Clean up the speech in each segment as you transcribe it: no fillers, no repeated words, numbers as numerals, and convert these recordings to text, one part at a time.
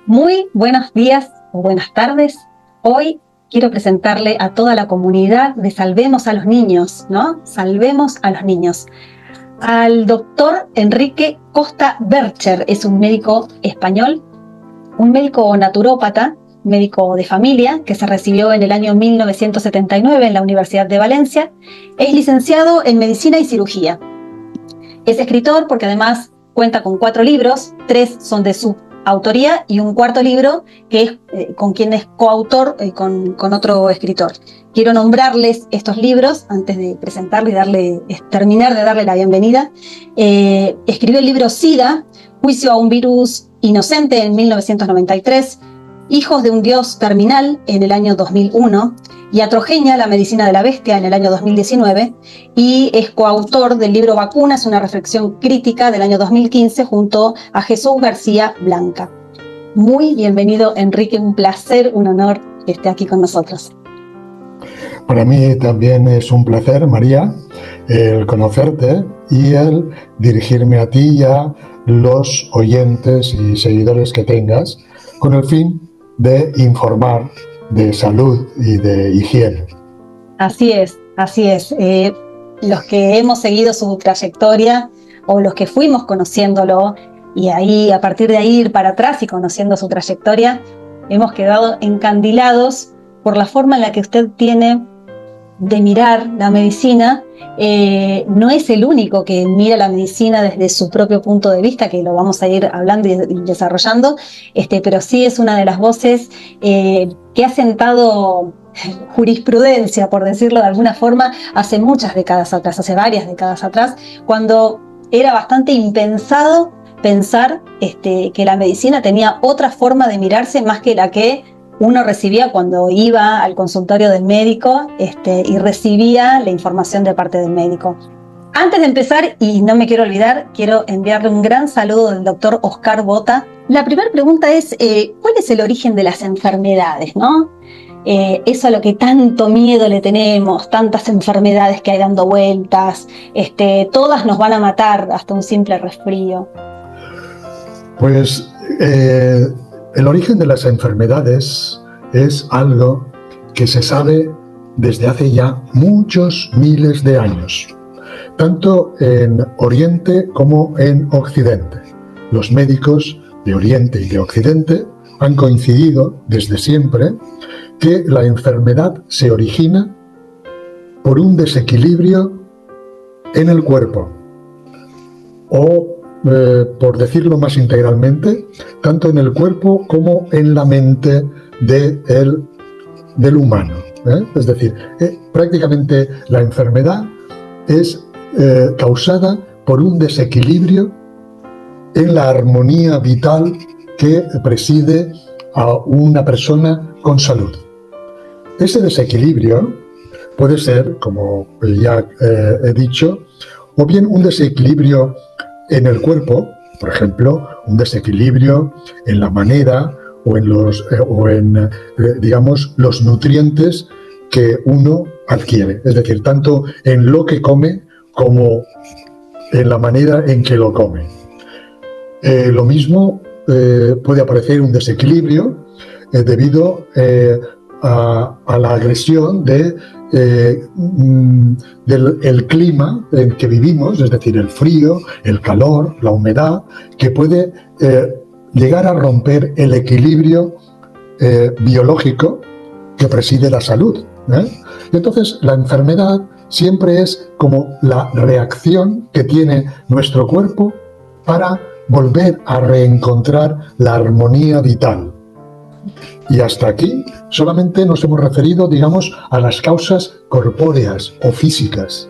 Muy buenos días o buenas tardes. Hoy quiero presentarle a toda la comunidad de Salvemos a los Niños, ¿no? Salvemos a los Niños. Al doctor Enrique Costa Bercher, es un médico español, un médico naturópata, médico de familia, que se recibió en el año 1979 en la Universidad de Valencia. Es licenciado en Medicina y Cirugía. Es escritor porque además cuenta con 4 libros, 3 son de su autoría y un cuarto libro que es con quien es coautor con otro escritor. Quiero nombrarles estos libros antes de presentarlo y terminar de darle la bienvenida. Escribió el libro SIDA, Juicio a un virus inocente en 1993, Hijos de un Dios terminal en el año 2001, Iatrogenia, la medicina de la bestia en el año 2019, y es coautor del libro Vacunas, una reflexión crítica del año 2015 junto a Jesús García Blanca. Muy bienvenido, Enrique, un placer, un honor que esté aquí con nosotros. Para mí también es un placer, María, el conocerte y el dirigirme a ti y a los oyentes y seguidores que tengas con el fin de informar de salud y de higiene. Así es, así es. Los que hemos seguido su trayectoria o los que fuimos conociéndolo y ahí a partir de ahí ir para atrás y conociendo su trayectoria, hemos quedado encandilados por la forma en la que usted tiene de mirar la medicina. No es el único que mira la medicina desde su propio punto de vista, que lo vamos a ir hablando y desarrollando, pero sí es una de las voces que ha sentado jurisprudencia, por decirlo de alguna forma, hace muchas décadas atrás, hace varias décadas atrás, cuando era bastante impensado pensar que la medicina tenía otra forma de mirarse más que la que uno recibía cuando iba al consultorio del médico y recibía la información de parte del médico. Antes de empezar, y no me quiero olvidar, quiero enviarle un gran saludo del doctor Oscar Bota. La primera pregunta es, ¿cuál es el origen de las enfermedades, no? Eso a lo que tanto miedo le tenemos, tantas enfermedades que hay dando vueltas, todas nos van a matar, hasta un simple resfrío. Pues el origen de las enfermedades es algo que se sabe desde hace ya muchos miles de años, tanto en Oriente como en Occidente. Los médicos de Oriente y de Occidente han coincidido desde siempre que la enfermedad se origina por un desequilibrio en el cuerpo o por decirlo más integralmente, tanto en el cuerpo como en la mente del humano. Es decir, prácticamente la enfermedad es causada por un desequilibrio en la armonía vital que preside a una persona con salud. Ese desequilibrio puede ser, como ya he dicho, o bien un desequilibrio en el cuerpo, por ejemplo, un desequilibrio en la manera o en los nutrientes que uno adquiere, es decir, tanto en lo que come como en la manera en que lo come. Lo mismo puede aparecer un desequilibrio debido a la agresión del clima en que vivimos, es decir, el frío, el calor, la humedad, que puede llegar a romper el equilibrio biológico que preside la salud. Y entonces la enfermedad siempre es como la reacción que tiene nuestro cuerpo para volver a reencontrar la armonía vital. Y hasta aquí solamente nos hemos referido, digamos, a las causas corpóreas o físicas.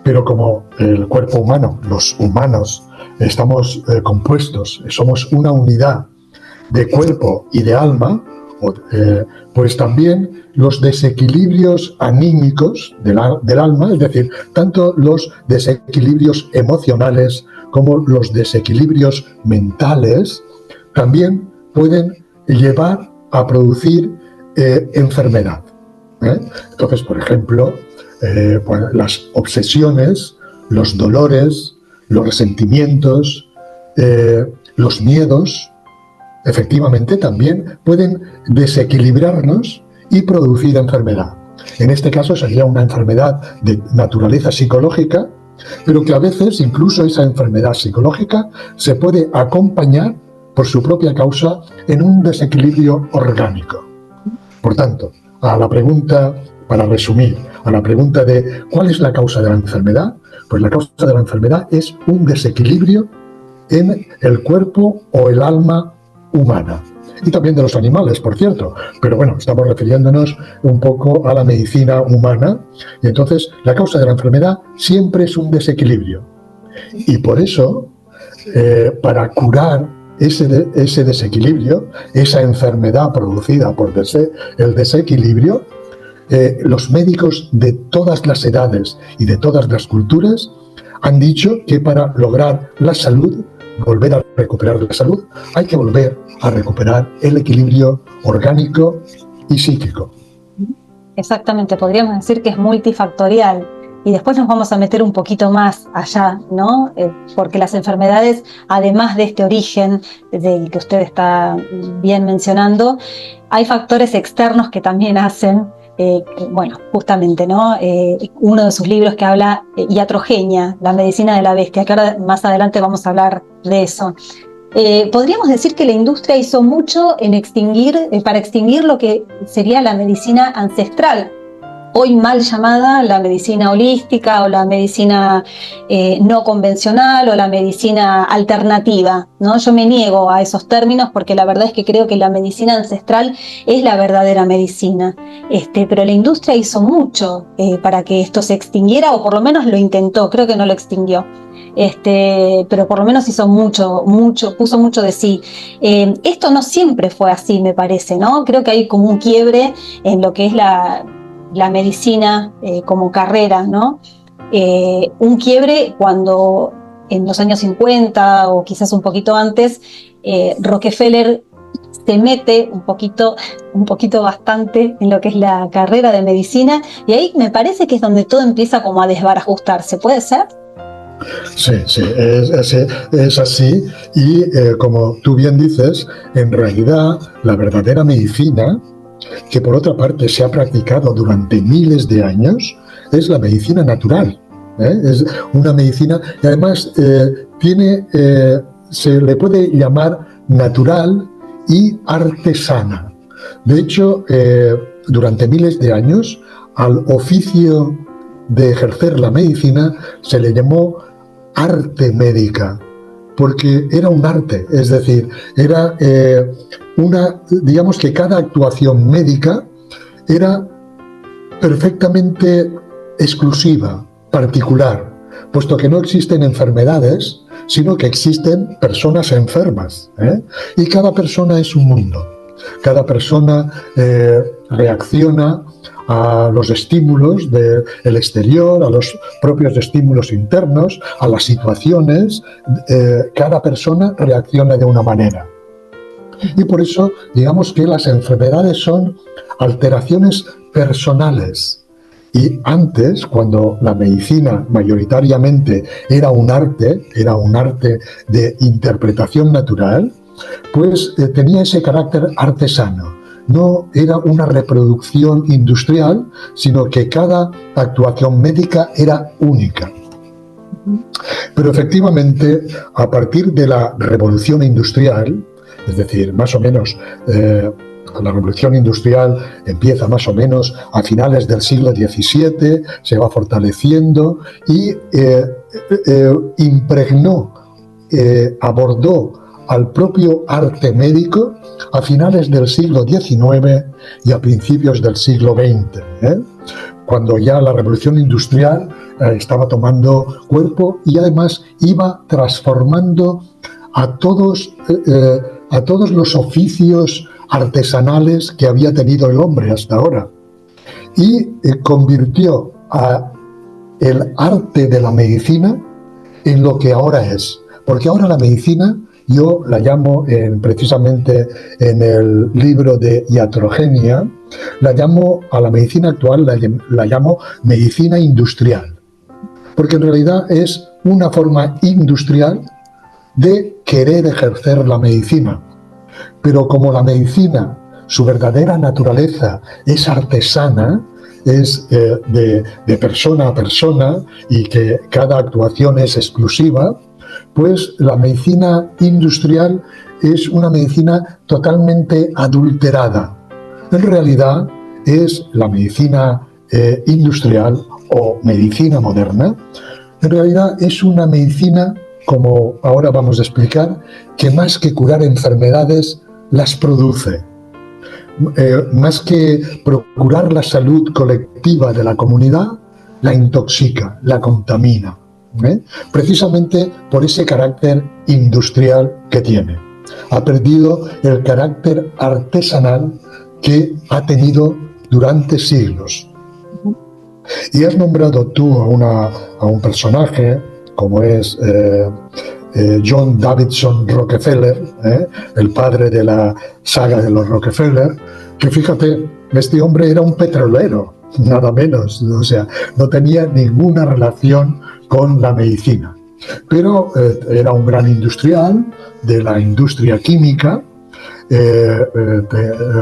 Pero como el cuerpo humano, los humanos, estamos compuestos, somos una unidad de cuerpo y de alma, pues también los desequilibrios anímicos del alma, es decir, tanto los desequilibrios emocionales como los desequilibrios mentales, también pueden llevar a producir enfermedad. Entonces, por ejemplo, las obsesiones, los dolores, los resentimientos, los miedos, efectivamente también pueden desequilibrarnos y producir enfermedad. En este caso sería una enfermedad de naturaleza psicológica, pero que a veces incluso esa enfermedad psicológica se puede acompañar por su propia causa en un desequilibrio orgánico. Por tanto, a la pregunta, para resumir, a la pregunta de ¿cuál es la causa de la enfermedad? Pues la causa de la enfermedad es un desequilibrio en el cuerpo o el alma humana. Y también de los animales, por cierto. Pero bueno, estamos refiriéndonos un poco a la medicina humana. Y entonces, la causa de la enfermedad siempre es un desequilibrio. Y por eso, para curar ese desequilibrio, esa enfermedad producida por el desequilibrio, los médicos de todas las edades y de todas las culturas han dicho que para lograr la salud, volver a recuperar la salud, hay que volver a recuperar el equilibrio orgánico y psíquico. Exactamente, podríamos decir que es multifactorial. Y después nos vamos a meter un poquito más allá, ¿no? Porque las enfermedades, además de este origen del que usted está bien mencionando, hay factores externos que también hacen, bueno, justamente, ¿no? Uno de sus libros que habla iatrogenia, la medicina de la bestia, que ahora más adelante vamos a hablar de eso. Podríamos decir que la industria hizo mucho en para extinguir lo que sería la medicina ancestral, hoy mal llamada la medicina holística o la medicina no convencional o la medicina alternativa, ¿no? Yo me niego a esos términos porque la verdad es que creo que la medicina ancestral es la verdadera medicina, pero la industria hizo mucho para que esto se extinguiera, o por lo menos lo intentó, creo que no lo extinguió. Pero por lo menos hizo mucho, puso mucho de sí. Esto no siempre fue así, me parece, ¿no? Creo que hay como un quiebre en lo que es la medicina como carrera, ¿no? Un quiebre cuando en los años 50 o quizás un poquito antes, Rockefeller se mete un poquito bastante en lo que es la carrera de medicina, y ahí me parece que es donde todo empieza como a desbarajustarse. ¿Puede ser? Sí, es así. Y como tú bien dices, en realidad la verdadera medicina, que por otra parte se ha practicado durante miles de años, es la medicina natural. Es una medicina, y además se le puede llamar natural y artesana. De hecho, durante miles de años, al oficio de ejercer la medicina se le llamó arte médica, porque era un arte, es decir, era digamos que cada actuación médica era perfectamente exclusiva, particular, puesto que no existen enfermedades, sino que existen personas enfermas, y cada persona es un mundo. Cada persona reacciona a los estímulos del exterior, a los propios estímulos internos, a las situaciones. Cada persona reacciona de una manera. Y por eso, digamos que las enfermedades son alteraciones personales. Y antes, cuando la medicina mayoritariamente era un arte de interpretación natural, pues tenía ese carácter artesano. No era una reproducción industrial, sino que cada actuación médica era única. Pero efectivamente, a partir de la revolución industrial, es decir, más o menos la revolución industrial empieza más o menos a finales del siglo XVII, se va fortaleciendo y impregnó, abordó al propio arte médico a finales del siglo XIX y a principios del siglo XX, cuando ya la revolución industrial estaba tomando cuerpo y además iba transformando a todos los oficios artesanales que había tenido el hombre hasta ahora, y convirtió el arte de la medicina en lo que ahora es, porque ahora la medicina, yo la llamo, precisamente en el libro de iatrogenia, la llamo a la medicina actual, la llamo medicina industrial, porque en realidad es una forma industrial de querer ejercer la medicina. Pero como la medicina, su verdadera naturaleza es artesana, es de persona a persona y que cada actuación es exclusiva, pues la medicina industrial es una medicina totalmente adulterada. En realidad es la medicina industrial o medicina moderna, en realidad es una medicina, como ahora vamos a explicar, que más que curar enfermedades, las produce. Más que procurar la salud colectiva de la comunidad, la intoxica, la contamina, precisamente por ese carácter industrial que tiene. Ha perdido el carácter artesanal que ha tenido durante siglos. Y has nombrado tú a un personaje como es John Davidson Rockefeller, el padre de la saga de los Rockefeller, que fíjate, este hombre era un petrolero, nada menos, o sea, no tenía ninguna relación con la medicina, pero era un gran industrial de la industria química,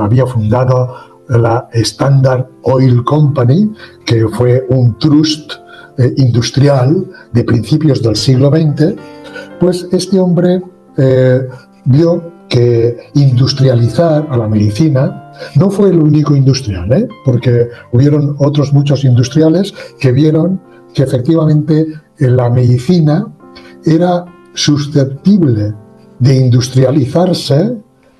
había fundado la Standard Oil Company, que fue un trust industrial de principios del siglo XX. Pues este hombre vio que industrializar a la medicina no fue el único industrial, porque hubieron otros muchos industriales que vieron que efectivamente la medicina era susceptible de industrializarse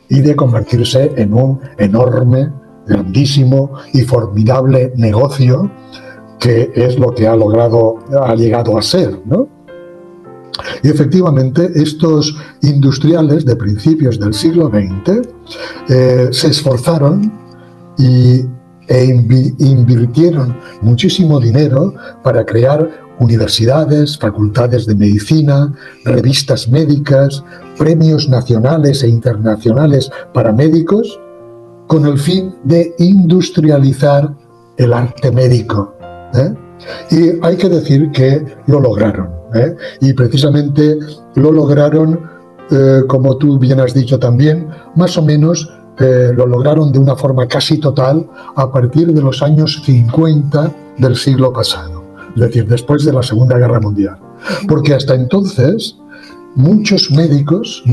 y de convertirse en un enorme, grandísimo y formidable negocio, que es lo que ha llegado a ser, ¿no? Y efectivamente estos industriales de principios del siglo XX se esforzaron e invirtieron muchísimo dinero para crear universidades, facultades de medicina, revistas médicas, premios nacionales e internacionales para médicos, con el fin de industrializar el arte médico. Y hay que decir que lo lograron. Y precisamente lo lograron, como tú bien has dicho también, más o menos lo lograron de una forma casi total a partir de los años 50 del siglo pasado, es decir, después de la Segunda Guerra Mundial. Porque hasta entonces muchos médicos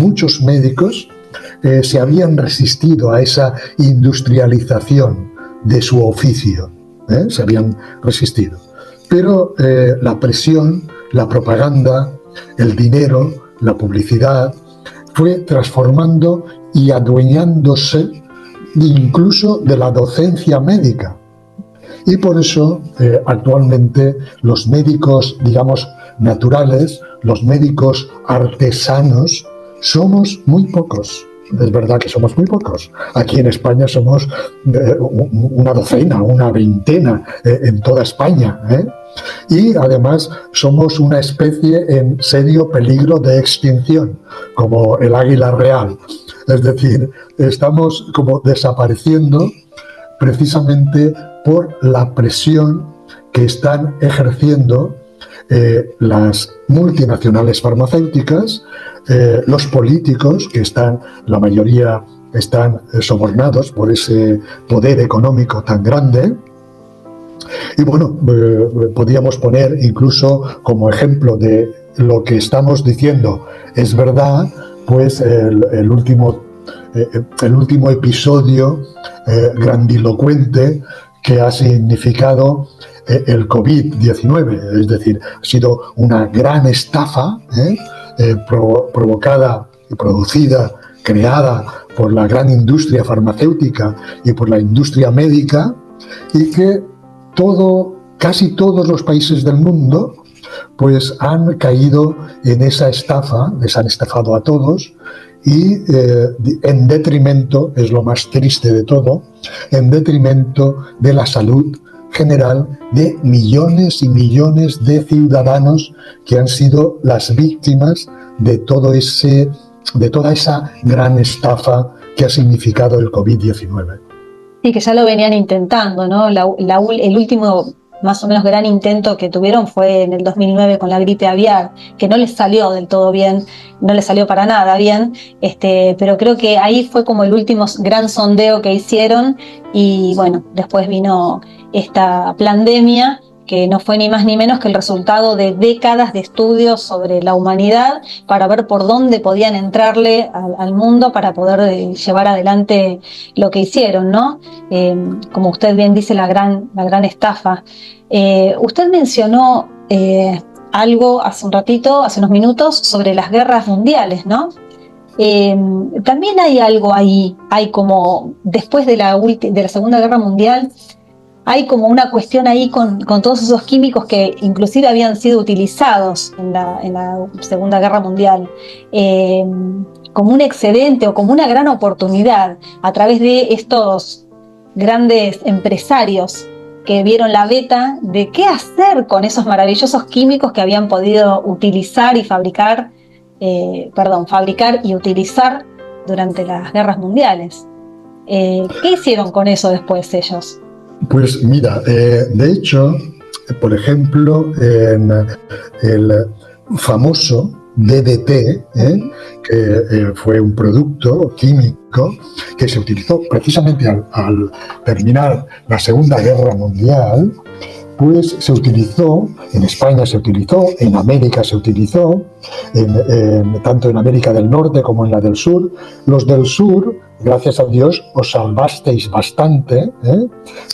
se habían resistido a esa industrialización de su oficio, se habían resistido. Pero la presión, la propaganda, el dinero, la publicidad, fue transformando y adueñándose incluso de la docencia médica. Y por eso actualmente los médicos, digamos, naturales, los médicos artesanos, somos muy pocos. Es verdad que somos muy pocos. Aquí en España somos una docena, una veintena en toda España, Y además somos una especie en serio peligro de extinción, como el águila real. Es decir, estamos como desapareciendo precisamente por la presión que están ejerciendo las multinacionales farmacéuticas, los políticos, que la mayoría están sobornados por ese poder económico tan grande. Y bueno, podríamos poner incluso como ejemplo de lo que estamos diciendo es verdad, pues el último episodio grandilocuente que ha significado el COVID-19, es decir, ha sido una gran estafa provocada y producida, creada por la gran industria farmacéutica y por la industria médica, y que casi todos los países del mundo pues han caído en esa estafa, les han estafado a todos, y en detrimento, es lo más triste de todo, en detrimento de la salud general de millones y millones de ciudadanos que han sido las víctimas de toda esa gran estafa que ha significado el COVID-19. Sí, que ya lo venían intentando, ¿no? El último más o menos gran intento que tuvieron fue en el 2009 con la gripe aviar, que no les salió del todo bien, no les salió para nada bien, pero creo que ahí fue como el último gran sondeo que hicieron y bueno, después vino esta pandemia que no fue ni más ni menos que el resultado de décadas de estudios sobre la humanidad para ver por dónde podían entrarle al mundo para poder llevar adelante lo que hicieron, ¿no? Como usted bien dice, la gran estafa. Usted mencionó algo hace un ratito, hace unos minutos, sobre las guerras mundiales, ¿no? También hay algo ahí, hay como después de la Segunda Guerra Mundial, hay como una cuestión ahí con todos esos químicos que inclusive habían sido utilizados en la Segunda Guerra Mundial, como un excedente o como una gran oportunidad a través de estos grandes empresarios que vieron la beta de qué hacer con esos maravillosos químicos que habían podido utilizar y fabricar y utilizar durante las guerras mundiales. ¿Qué hicieron con eso después ellos? Pues mira, de hecho, por ejemplo, en el famoso DDT, que fue un producto químico que se utilizó precisamente al terminar la Segunda Guerra Mundial, pues se utilizó, en España se utilizó, en América se utilizó, tanto en América del Norte como en la del Sur. Los del Sur, gracias a Dios, os salvasteis bastante,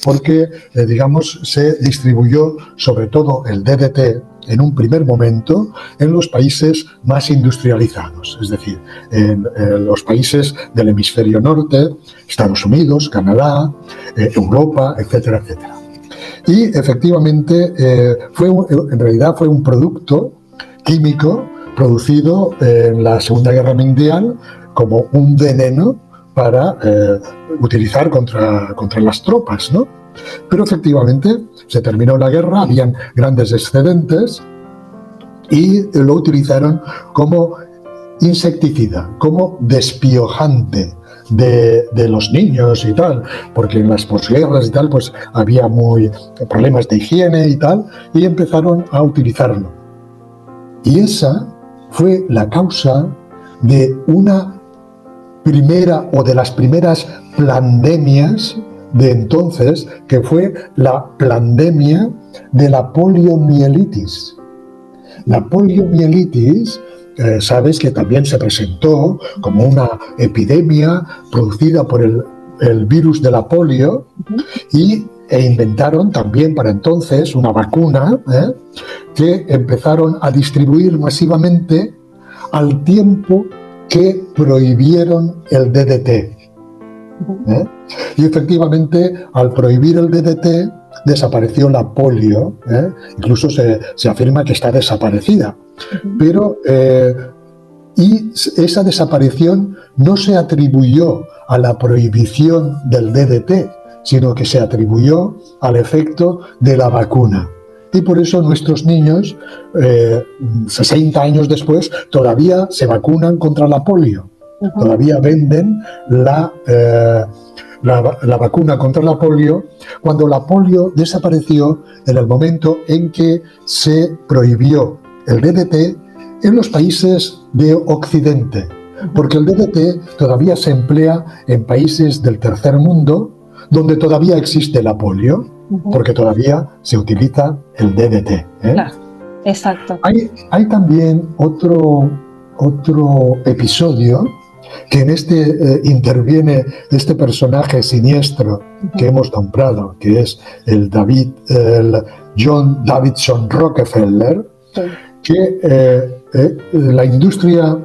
porque, digamos, se distribuyó sobre todo el DDT en un primer momento en los países más industrializados, es decir, en los países del hemisferio norte, Estados Unidos, Canadá, Europa, etcétera, etcétera. Y efectivamente en realidad fue un producto químico producido en la Segunda Guerra Mundial como un veneno para utilizar contra las tropas, ¿no? Pero efectivamente se terminó la guerra, habían grandes excedentes y lo utilizaron como insecticida, como despiojante de los niños y tal, porque en las posguerras y tal pues había problemas de higiene y tal, y empezaron a utilizarlo. Y esa fue la causa de una primera o de las primeras pandemias de entonces, que fue la pandemia de la poliomielitis. La poliomielitis, sabes que también se presentó como una epidemia producida por el virus de la polio, e inventaron también para entonces una vacuna que empezaron a distribuir masivamente al tiempo que prohibieron el DDT. Y efectivamente, al prohibir el DDT, desapareció la polio, incluso se afirma que está desaparecida. Pero y esa desaparición no se atribuyó a la prohibición del DDT, sino que se atribuyó al efecto de la vacuna. Y por eso nuestros niños, 60 años después, todavía se vacunan contra la polio. Todavía venden la vacuna contra la polio, cuando la polio desapareció en el momento en que se prohibió el DDT en los países de Occidente, porque el DDT todavía se emplea en países del tercer mundo, donde todavía existe la polio, porque todavía se utiliza el DDT. Claro, exacto. Hay también otro episodio que en este interviene este personaje siniestro que hemos nombrado, que es el John Davidson Rockefeller, que la industria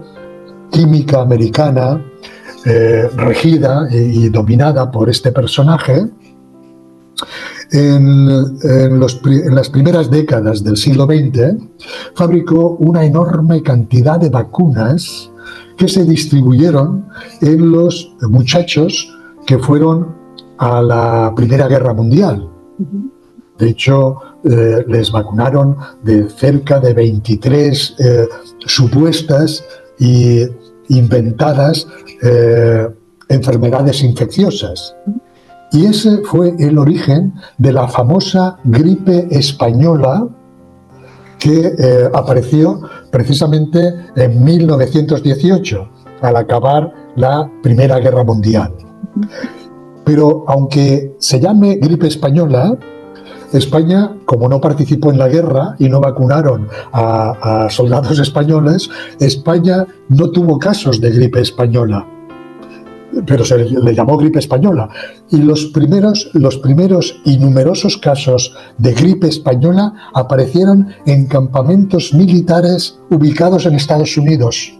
química americana, regida y dominada por este personaje, en las primeras décadas del siglo XX, fabricó una enorme cantidad de vacunas que se distribuyeron en los muchachos que fueron a la Primera Guerra Mundial. De hecho, les vacunaron de cerca de 23 supuestas e inventadas enfermedades infecciosas. Y ese fue el origen de la famosa gripe española que apareció precisamente en 1918, al acabar la Primera Guerra Mundial. Pero aunque se llame gripe española, España, como no participó en la guerra y no vacunaron a soldados españoles, España no tuvo casos de gripe española, pero se le llamó gripe española. Y los primeros y numerosos casos de gripe española aparecieron en campamentos militares ubicados en Estados Unidos.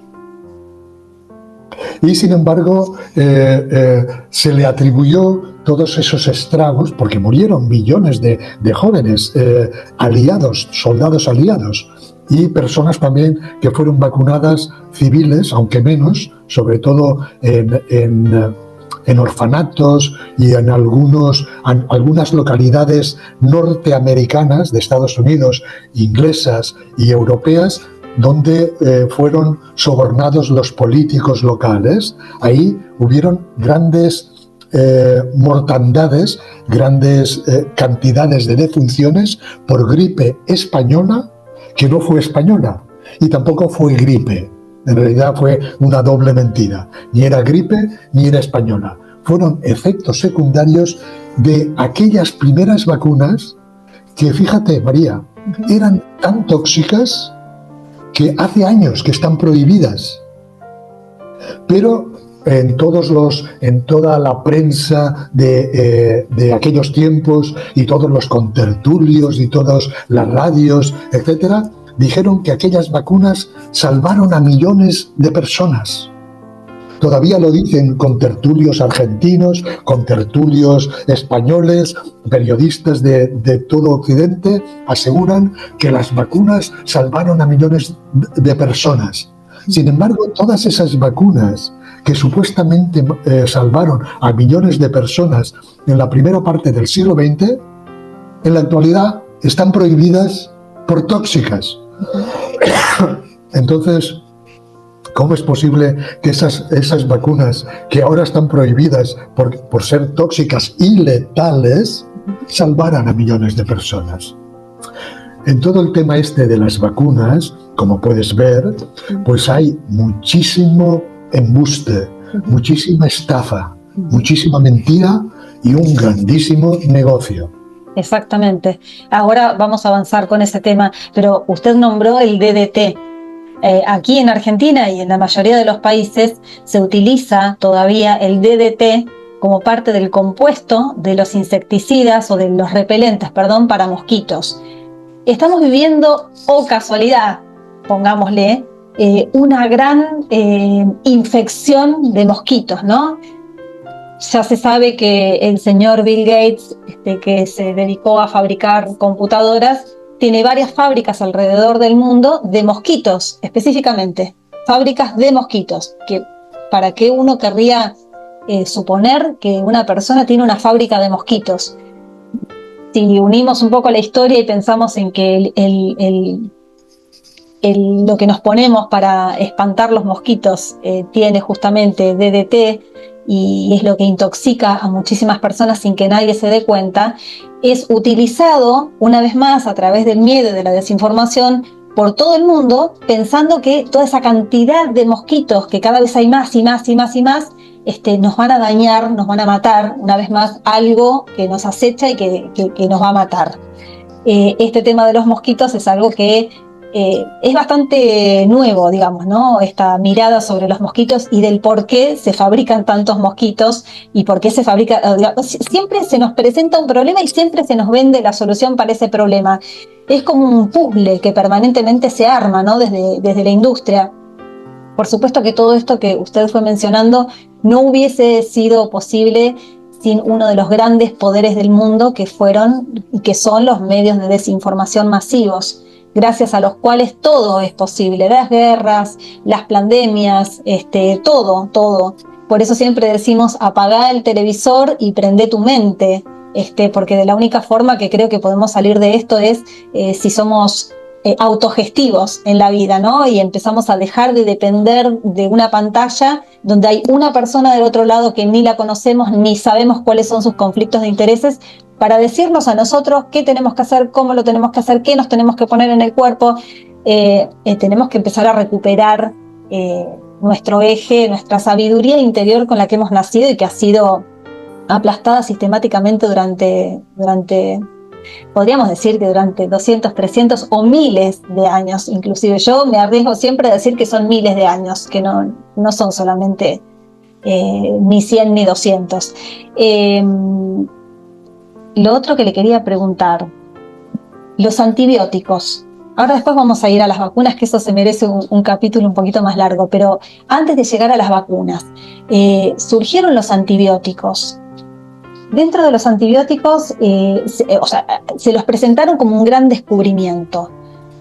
Y sin embargo, se le atribuyó todos esos estragos, porque murieron millones de jóvenes aliados, soldados aliados, y personas también que fueron vacunadas, civiles, aunque menos, sobre todo en orfanatos y en algunas localidades norteamericanas de Estados Unidos, inglesas y europeas, donde fueron sobornados los políticos locales. Ahí hubieron grandes mortandades, grandes cantidades de defunciones por gripe española, que no fue española y tampoco fue gripe. En realidad fue una doble mentira. Ni era gripe ni era española. Fueron efectos secundarios de aquellas primeras vacunas que, fíjate, María, eran tan tóxicas que hace años que están prohibidas. Pero en toda la prensa de aquellos tiempos y todos los contertulios y todas las radios, etcétera, dijeron que aquellas vacunas salvaron a millones de personas. Todavía lo dicen contertulios argentinos, contertulios españoles, periodistas de todo Occidente, aseguran que las vacunas salvaron a millones de personas. Sin embargo, todas esas vacunas que supuestamente salvaron a millones de personas en la primera parte del siglo XX, en la actualidad están prohibidas por tóxicas. Entonces, ¿cómo es posible que esas vacunas que ahora están prohibidas por ser tóxicas y letales salvaran a millones de personas? En todo el tema de las vacunas, como puedes ver, pues hay muchísimo embuste, muchísima estafa, muchísima mentira y un grandísimo negocio. Exactamente. Ahora vamos a avanzar con ese tema, pero usted nombró el DDT. Aquí en Argentina y en la mayoría de los países se utiliza todavía el DDT como parte del compuesto de los insecticidas o de los repelentes, para mosquitos. Estamos viviendo, casualidad, pongámosle, una gran infección de mosquitos, ¿no? Ya se sabe que el señor Bill Gates, que se dedicó a fabricar computadoras, tiene varias fábricas alrededor del mundo de mosquitos, específicamente, fábricas de mosquitos, que ¿para qué uno querría suponer que una persona tiene una fábrica de mosquitos? Si unimos un poco la historia y pensamos en que lo que nos ponemos para espantar los mosquitos tiene justamente DDT y es lo que intoxica a muchísimas personas sin que nadie se dé cuenta, es utilizado una vez más a través del miedo y de la desinformación por todo el mundo, pensando que toda esa cantidad de mosquitos, que cada vez hay más y más y más y más, nos van a dañar, nos van a matar, una vez más, algo que nos acecha y que nos va a matar. Este tema de los mosquitos es algo que es bastante nuevo, digamos, ¿no? Esta mirada sobre los mosquitos y del por qué se fabrican tantos mosquitos y por qué se fabrica. Siempre se nos presenta un problema y siempre se nos vende la solución para ese problema. Es como un puzzle que permanentemente se arma, ¿no? Desde la industria. Por supuesto que todo esto que usted fue mencionando no hubiese sido posible sin uno de los grandes poderes del mundo que fueron y que son los medios de desinformación masivos, gracias a los cuales todo es posible, las guerras, las pandemias, todo. Por eso siempre decimos apagá el televisor y prende tu mente, porque de la única forma que creo que podemos salir de esto es si somos autogestivos en la vida, ¿no? Y empezamos a dejar de depender de una pantalla donde hay una persona del otro lado que ni la conocemos ni sabemos cuáles son sus conflictos de intereses, para decirnos a nosotros qué tenemos que hacer, cómo lo tenemos que hacer, qué nos tenemos que poner en el cuerpo. Tenemos que empezar a recuperar nuestro eje, nuestra sabiduría interior con la que hemos nacido y que ha sido aplastada sistemáticamente durante podríamos decir que durante 200, 300 o miles de años. Inclusive yo me arriesgo siempre a decir que son miles de años, que no son solamente ni 100 ni 200. Lo otro que le quería preguntar, los antibióticos. Ahora después vamos a ir a las vacunas, que eso se merece un capítulo un poquito más largo, pero antes de llegar a las vacunas, surgieron los antibióticos. Dentro de los antibióticos, se los presentaron como un gran descubrimiento.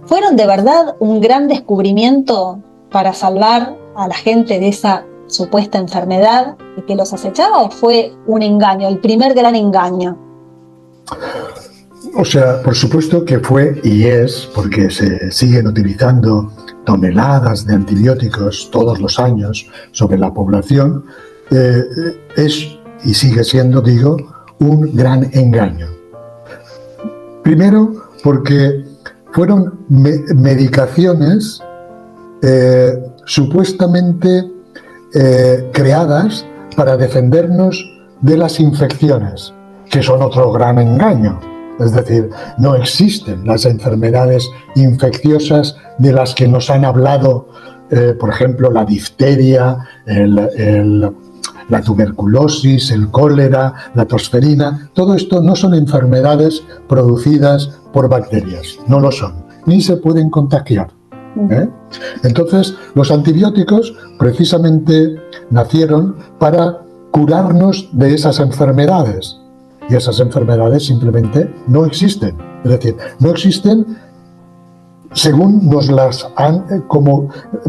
¿Fueron de verdad un gran descubrimiento para salvar a la gente de esa supuesta enfermedad que los acechaba, o fue un engaño, el primer gran engaño? O sea, por supuesto que fue y es, porque se siguen utilizando toneladas de antibióticos todos los años sobre la población, es y sigue siendo, digo, un gran engaño. Primero, porque fueron medicaciones supuestamente creadas para defendernos de las infecciones, que son otro gran engaño. Es decir, no existen las enfermedades infecciosas de las que nos han hablado, por ejemplo, la difteria, la tuberculosis, el cólera, la tosferina. Todo esto no son enfermedades producidas por bacterias, no lo son, ni se pueden contagiar. Entonces, los antibióticos precisamente nacieron para curarnos de esas enfermedades, y esas enfermedades simplemente no existen. Es decir, no existen según nos las han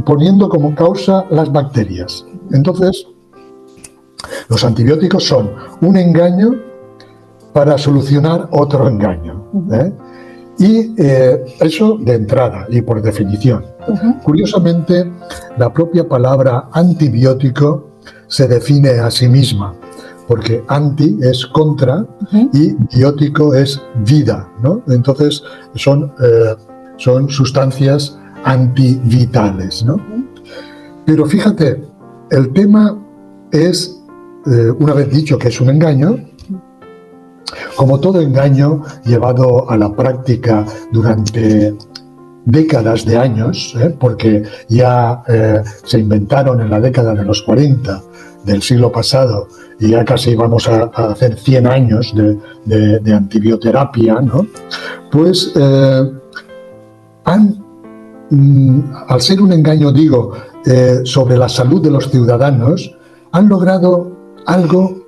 poniendo como causa las bacterias. Entonces, los antibióticos son un engaño para solucionar otro engaño. Y eso de entrada y por definición. Curiosamente, la propia palabra antibiótico se define a sí misma, porque anti es contra y biótico es vida, ¿no? Entonces son sustancias antivitales, ¿no? Pero fíjate, el tema es, una vez dicho que es un engaño, como todo engaño llevado a la práctica durante décadas de años, porque ya se inventaron en la década de los 40 del siglo pasado y ya casi vamos a hacer 100 años de antibioterapia, ¿no? Pues al ser un engaño, digo, sobre la salud de los ciudadanos, han logrado algo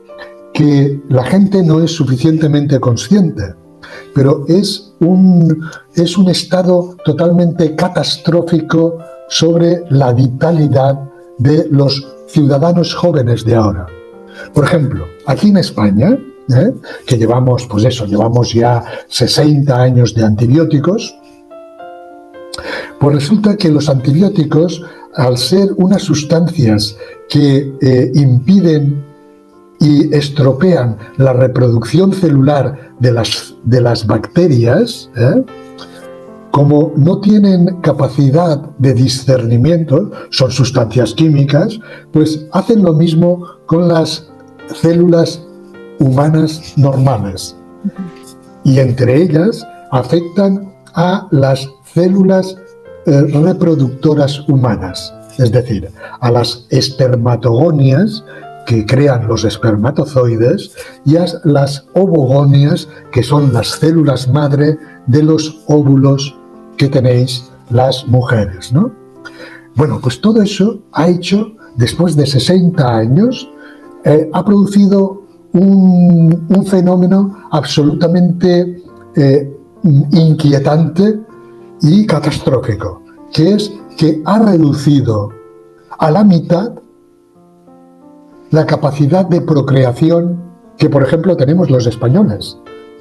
que la gente no es suficientemente consciente, pero es un estado totalmente catastrófico sobre la vitalidad de los ciudadanos jóvenes de ahora. Por ejemplo, aquí en España, que llevamos ya 60 años de antibióticos, pues resulta que los antibióticos, al ser unas sustancias que impiden y estropean la reproducción celular de las bacterias, como no tienen capacidad de discernimiento, son sustancias químicas, pues hacen lo mismo con las células humanas normales. Y entre ellas afectan a las células reproductoras humanas, es decir, a las espermatogonias que crean los espermatozoides y a las ovogonias, que son las células madre de los óvulos que tenéis las mujeres, ¿no? Bueno, pues todo eso ha hecho, después de 60 años, ha producido un fenómeno absolutamente inquietante y catastrófico, que es que ha reducido a la mitad la capacidad de procreación que, por ejemplo, tenemos los españoles.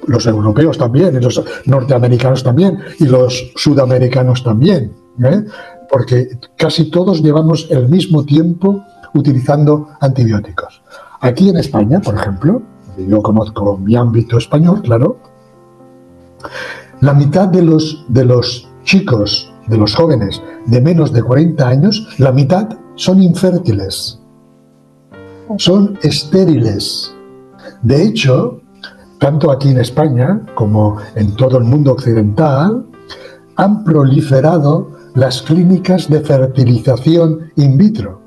los europeos también, y los norteamericanos también, y los sudamericanos también, ¿eh? Porque casi todos llevamos el mismo tiempo utilizando antibióticos. Aquí en España, por ejemplo, yo conozco mi ámbito español, claro, la mitad de los chicos, de los jóvenes de menos de 40 años, la mitad son infértiles, son estériles. De hecho, tanto aquí en España como en todo el mundo occidental, han proliferado las clínicas de fertilización in vitro.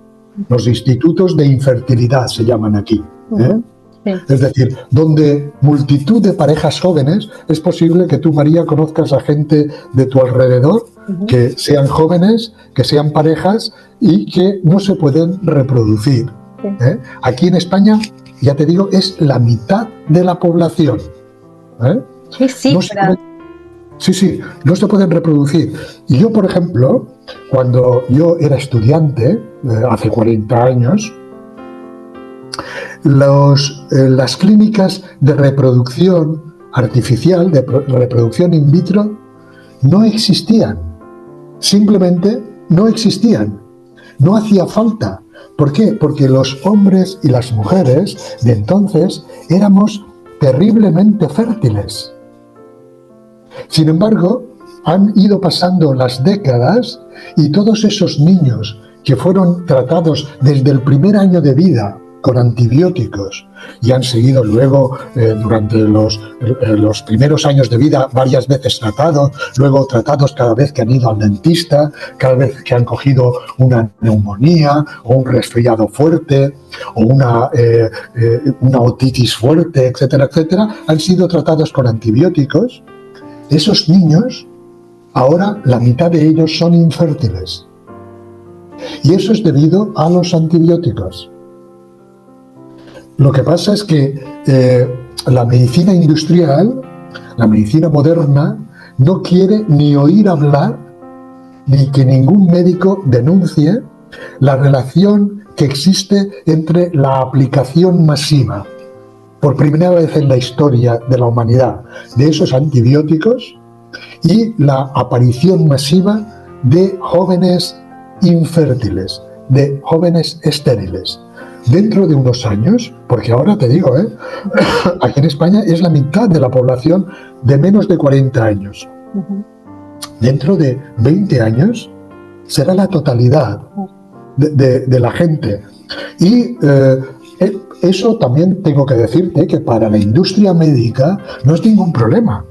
Los institutos de infertilidad se llaman aquí, ¿eh? Sí. Es decir, donde multitud de parejas jóvenes, es posible que tú, María, conozcas a gente de tu alrededor que sean jóvenes, que sean parejas y que no se pueden reproducir, ¿eh? Aquí en España, ya te digo, es la mitad de la población, ¿eh? ¿Qué cifra? Sí, no se pueden reproducir. Y yo, por ejemplo, cuando yo era estudiante, hace 40 años, las clínicas de reproducción artificial, de reproducción in vitro, no existían. Simplemente no existían. No hacía falta. ¿Por qué? Porque los hombres y las mujeres de entonces éramos terriblemente fértiles. Sin embargo, han ido pasando las décadas y todos esos niños que fueron tratados desde el primer año de vida con antibióticos y han seguido luego durante los primeros años de vida varias veces tratados, luego tratados cada vez que han ido al dentista, cada vez que han cogido una neumonía o un resfriado fuerte o una otitis fuerte, etcétera, etcétera, han sido tratados con antibióticos. Esos niños, ahora la mitad de ellos son infértiles. Y eso es debido a los antibióticos. Lo que pasa es que la medicina industrial, la medicina moderna, no quiere ni oír hablar, ni que ningún médico denuncie la relación que existe entre la aplicación masiva, por primera vez en la historia de la humanidad, de esos antibióticos y la aparición masiva de jóvenes infértiles, de jóvenes estériles. Dentro de unos años, porque ahora te digo, aquí en España es la mitad de la población de menos de 40 años. Dentro de 20 años será la totalidad de la gente. Y eso también tengo que decirte que para la industria médica no es ningún problema,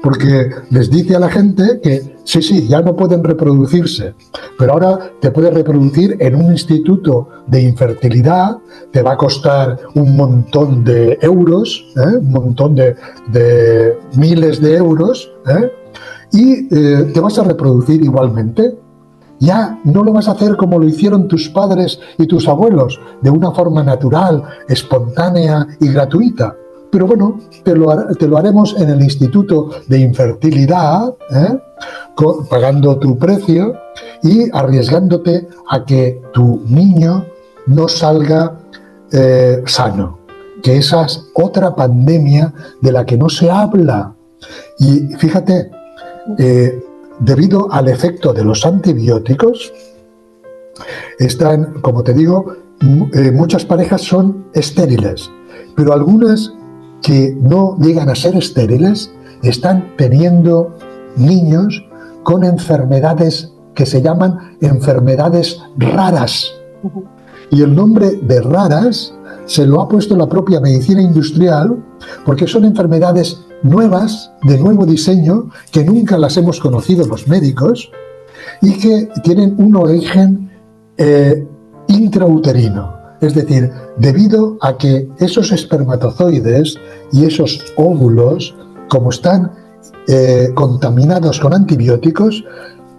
porque les dice a la gente que sí, ya no pueden reproducirse, pero ahora te puedes reproducir en un instituto de infertilidad, te va a costar un montón de euros, un montón de miles de euros, y te vas a reproducir igualmente. Ya no lo vas a hacer como lo hicieron tus padres y tus abuelos, de una forma natural, espontánea y gratuita. Pero bueno, te lo haremos en el Instituto de Infertilidad, pagando tu precio y arriesgándote a que tu niño no salga sano. Que esa es otra pandemia de la que no se habla. Y fíjate, debido al efecto de los antibióticos, están, como te digo, muchas parejas son estériles, pero algunas que no llegan a ser estériles están teniendo niños con enfermedades que se llaman enfermedades raras. Y el nombre de raras se lo ha puesto la propia medicina industrial porque son enfermedades nuevas, de nuevo diseño, que nunca las hemos conocido los médicos y que tienen un origen intrauterino. Es decir, debido a que esos espermatozoides y esos óvulos, como están contaminados con antibióticos,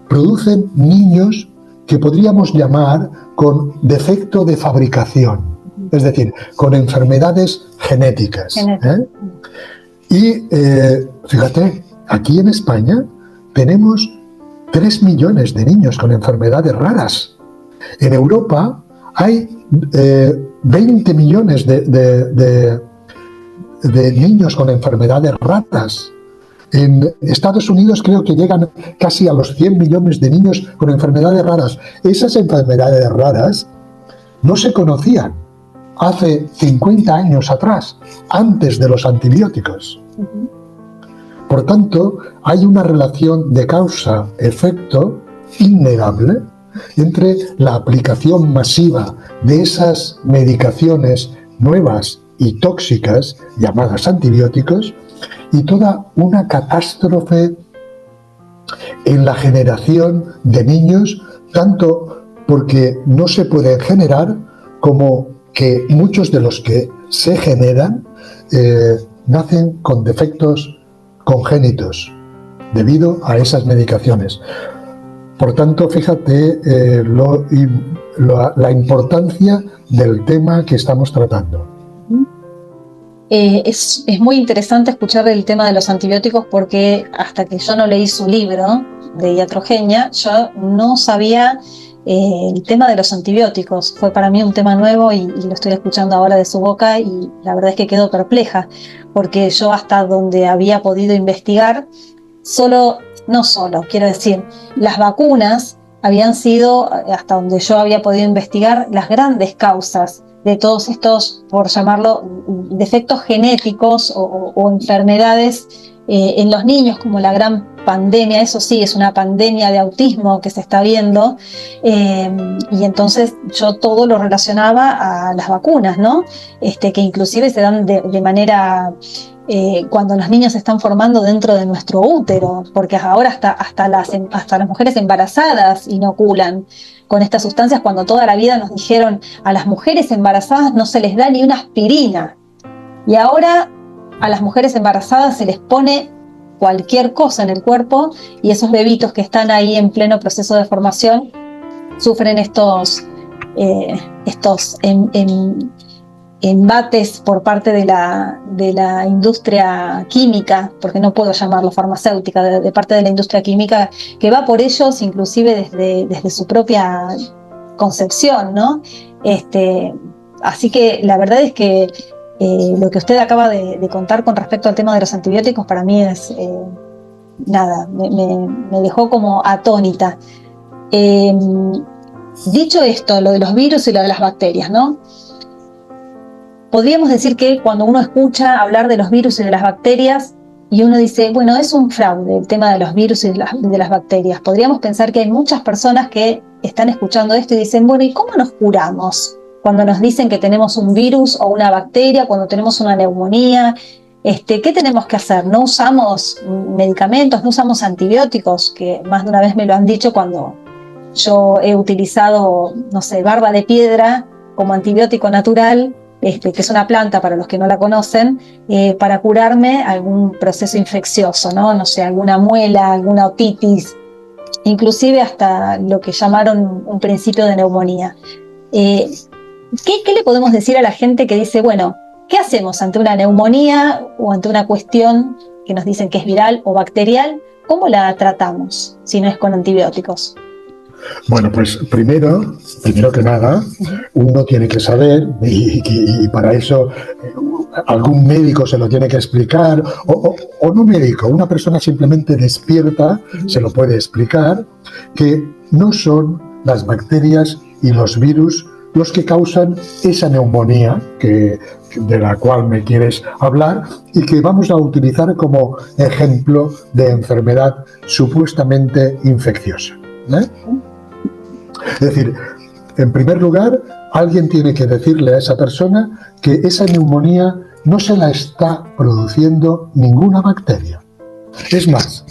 producen niños que podríamos llamar con defecto de fabricación, es decir, con enfermedades genéticas. Y fíjate, aquí en España tenemos 3 millones de niños con enfermedades raras. En Europa hay 20 millones de de niños con enfermedades raras. En Estados Unidos creo que llegan casi a los 100 millones de niños con enfermedades raras. Esas enfermedades raras no se conocían hace 50 años atrás, antes de los antibióticos. Por tanto, hay una relación de causa-efecto innegable entre la aplicación masiva de esas medicaciones nuevas y tóxicas llamadas antibióticos y toda una catástrofe en la generación de niños, tanto porque no se pueden generar como que muchos de los que se generan nacen con defectos congénitos debido a esas medicaciones. Por tanto, fíjate la importancia del tema que estamos tratando. Es muy interesante escuchar el tema de los antibióticos porque hasta que yo no leí su libro de iatrogenia, yo no sabía el tema de los antibióticos. Fue para mí un tema nuevo y lo estoy escuchando ahora de su boca y la verdad es que quedo perpleja porque yo hasta donde había podido investigar, quiero decir, las vacunas habían sido, hasta donde yo había podido investigar, las grandes causas de todos estos, por llamarlo, defectos genéticos o enfermedades en los niños, como la gran pandemia. Eso sí, es una pandemia de autismo que se está viendo, y entonces yo todo lo relacionaba a las vacunas, ¿no? Que inclusive se dan de manera... cuando los niños se están formando dentro de nuestro útero, porque ahora hasta las mujeres embarazadas inoculan con estas sustancias, cuando toda la vida nos dijeron a las mujeres embarazadas no se les da ni una aspirina, y ahora a las mujeres embarazadas se les pone cualquier cosa en el cuerpo y esos bebitos que están ahí en pleno proceso de formación sufren estos embates por parte de la industria química, porque no puedo llamarlo farmacéutica, de parte de la industria química, que va por ellos inclusive desde su propia concepción, ¿no? Así que la verdad es que lo que usted acaba de contar con respecto al tema de los antibióticos para mí es me dejó como atónita. Dicho esto, lo de los virus y lo de las bacterias, ¿no? Podríamos decir que cuando uno escucha hablar de los virus y de las bacterias y uno dice, bueno, es un fraude el tema de los virus y de las bacterias, podríamos pensar que hay muchas personas que están escuchando esto y dicen, bueno, ¿y cómo nos curamos? Cuando nos dicen que tenemos un virus o una bacteria, cuando tenemos una neumonía, ¿qué tenemos que hacer? ¿No usamos medicamentos, no usamos antibióticos? Que más de una vez me lo han dicho cuando yo he utilizado, no sé, barba de piedra como antibiótico natural, que es una planta para los que no la conocen, para curarme algún proceso infeccioso, ¿no? No sé, alguna muela, alguna otitis, inclusive hasta lo que llamaron un principio de neumonía. ¿Qué le podemos decir a la gente que dice, bueno, ¿qué hacemos ante una neumonía o ante una cuestión que nos dicen que es viral o bacterial? ¿Cómo la tratamos si no es con antibióticos? Bueno, pues primero que nada, uno tiene que saber, y para eso algún médico se lo tiene que explicar, o no médico, una persona simplemente despierta se lo puede explicar, que no son las bacterias y los virus los que causan esa neumonía de la cual me quieres hablar y que vamos a utilizar como ejemplo de enfermedad supuestamente infecciosa, ¿eh? Es decir, en primer lugar, alguien tiene que decirle a esa persona que esa neumonía no se la está produciendo ninguna bacteria. Es más,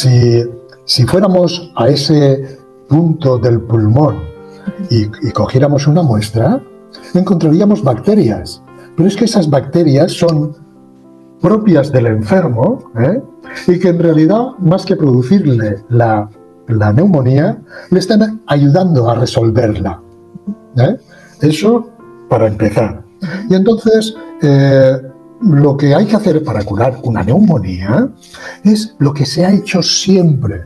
si fuéramos a ese punto del pulmón y cogiéramos una muestra, encontraríamos bacterias. Pero es que esas bacterias son propias del enfermo, y que en realidad, más que producirle la neumonía, le están ayudando a resolverla. Eso para empezar. Y entonces, lo que hay que hacer para curar una neumonía es lo que se ha hecho siempre.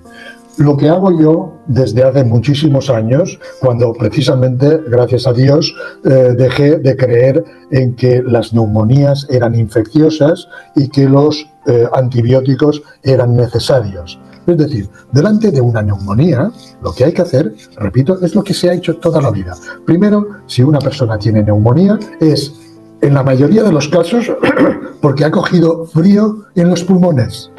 lo que hago yo desde hace muchísimos años, cuando precisamente, gracias a Dios, dejé de creer en que las neumonías eran infecciosas y que los antibióticos eran necesarios. Es decir, delante de una neumonía, lo que hay que hacer, repito, es lo que se ha hecho toda la vida. Primero, si una persona tiene neumonía, es, en la mayoría de los casos, porque ha cogido frío en los pulmones.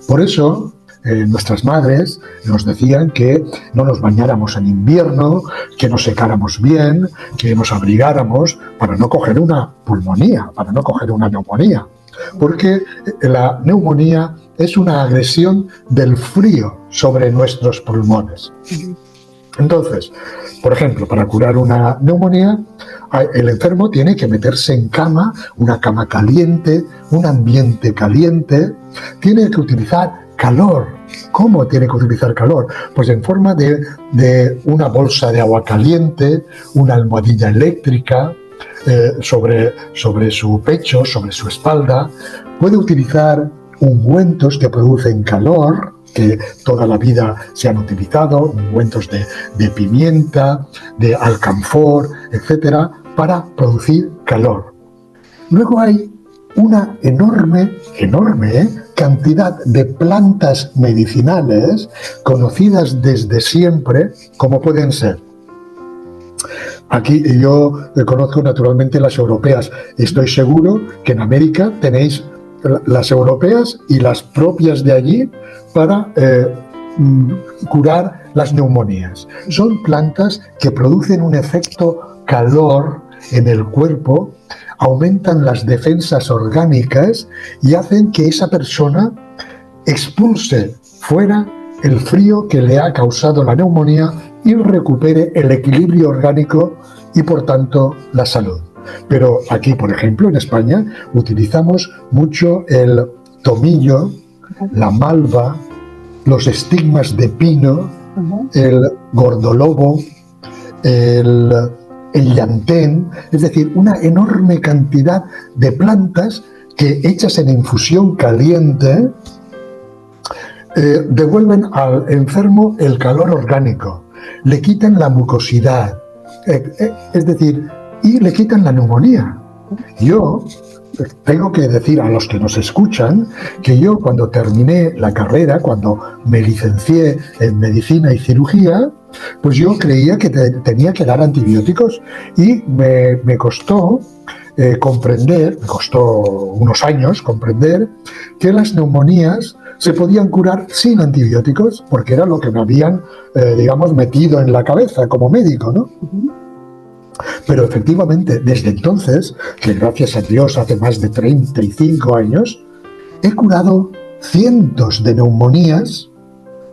Por eso, nuestras madres nos decían que no nos bañáramos en invierno, que nos secáramos bien, que nos abrigáramos para no coger una pulmonía, para no coger una neumonía. Porque la neumonía es una agresión del frío sobre nuestros pulmones. Entonces, por ejemplo, para curar una neumonía, el enfermo tiene que meterse en cama, una cama caliente, un ambiente caliente, tiene que utilizar calor. ¿Cómo tiene que utilizar calor? Pues en forma de una bolsa de agua caliente, una almohadilla eléctrica, sobre su pecho, sobre su espalda. Puede utilizar ungüentos que producen calor, que toda la vida se han utilizado, ungüentos de pimienta, de alcanfor, etcétera, para producir calor. Luego hay una enorme cantidad de plantas medicinales conocidas desde siempre, como pueden ser. Aquí yo conozco naturalmente las europeas. Estoy seguro que en América tenéis las europeas y las propias de allí para curar las neumonías. Son plantas que producen un efecto calor en el cuerpo, aumentan las defensas orgánicas y hacen que esa persona expulse fuera el frío que le ha causado la neumonía y recupere el equilibrio orgánico y, por tanto, la salud. Pero aquí, por ejemplo, en España, utilizamos mucho el tomillo, la malva, los estigmas de pino, el gordolobo, el llantén, es decir, una enorme cantidad de plantas que, hechas en infusión caliente, devuelven al enfermo el calor orgánico, le quitan la mucosidad, es decir, y le quitan la neumonía. Yo tengo que decir a los que nos escuchan que yo, cuando terminé la carrera, cuando me licencié en medicina y cirugía, pues yo creía que tenía que dar antibióticos y me costó comprender, me costó unos años comprender que las neumonías se podían curar sin antibióticos, porque era lo que me habían, digamos, metido en la cabeza como médico, ¿no? Pero efectivamente, desde entonces, que gracias a Dios hace más de 35 años, he curado cientos de neumonías,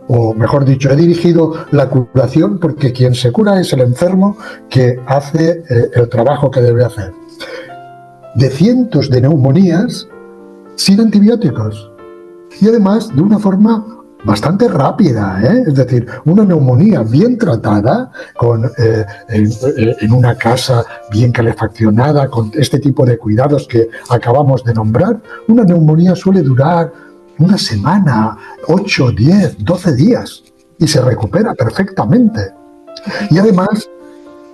o mejor dicho, he dirigido la curación, porque quien se cura es el enfermo que hace el trabajo que debe hacer. De cientos de neumonías sin antibióticos. Y además de una forma bastante rápida, es decir, una neumonía bien tratada, en una casa bien calefaccionada, con este tipo de cuidados que acabamos de nombrar, una neumonía suele durar una semana, 8, 10, 12 días y se recupera perfectamente. Y además,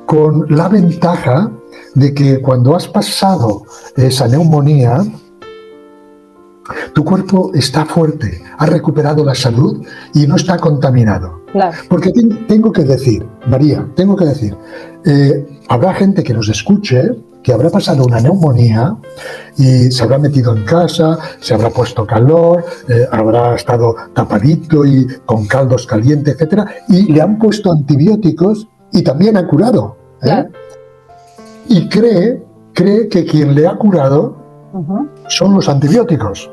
con la ventaja de que cuando has pasado esa neumonía, tu cuerpo está fuerte, ha recuperado la salud y no está contaminado. Claro. Porque tengo que decir, María, habrá gente que nos escuche que habrá pasado una neumonía y se habrá metido en casa, se habrá puesto calor, habrá estado tapadito y con caldos calientes, etcétera, y le han puesto antibióticos y también ha curado. Claro. Y cree que quien le ha curado son los antibióticos.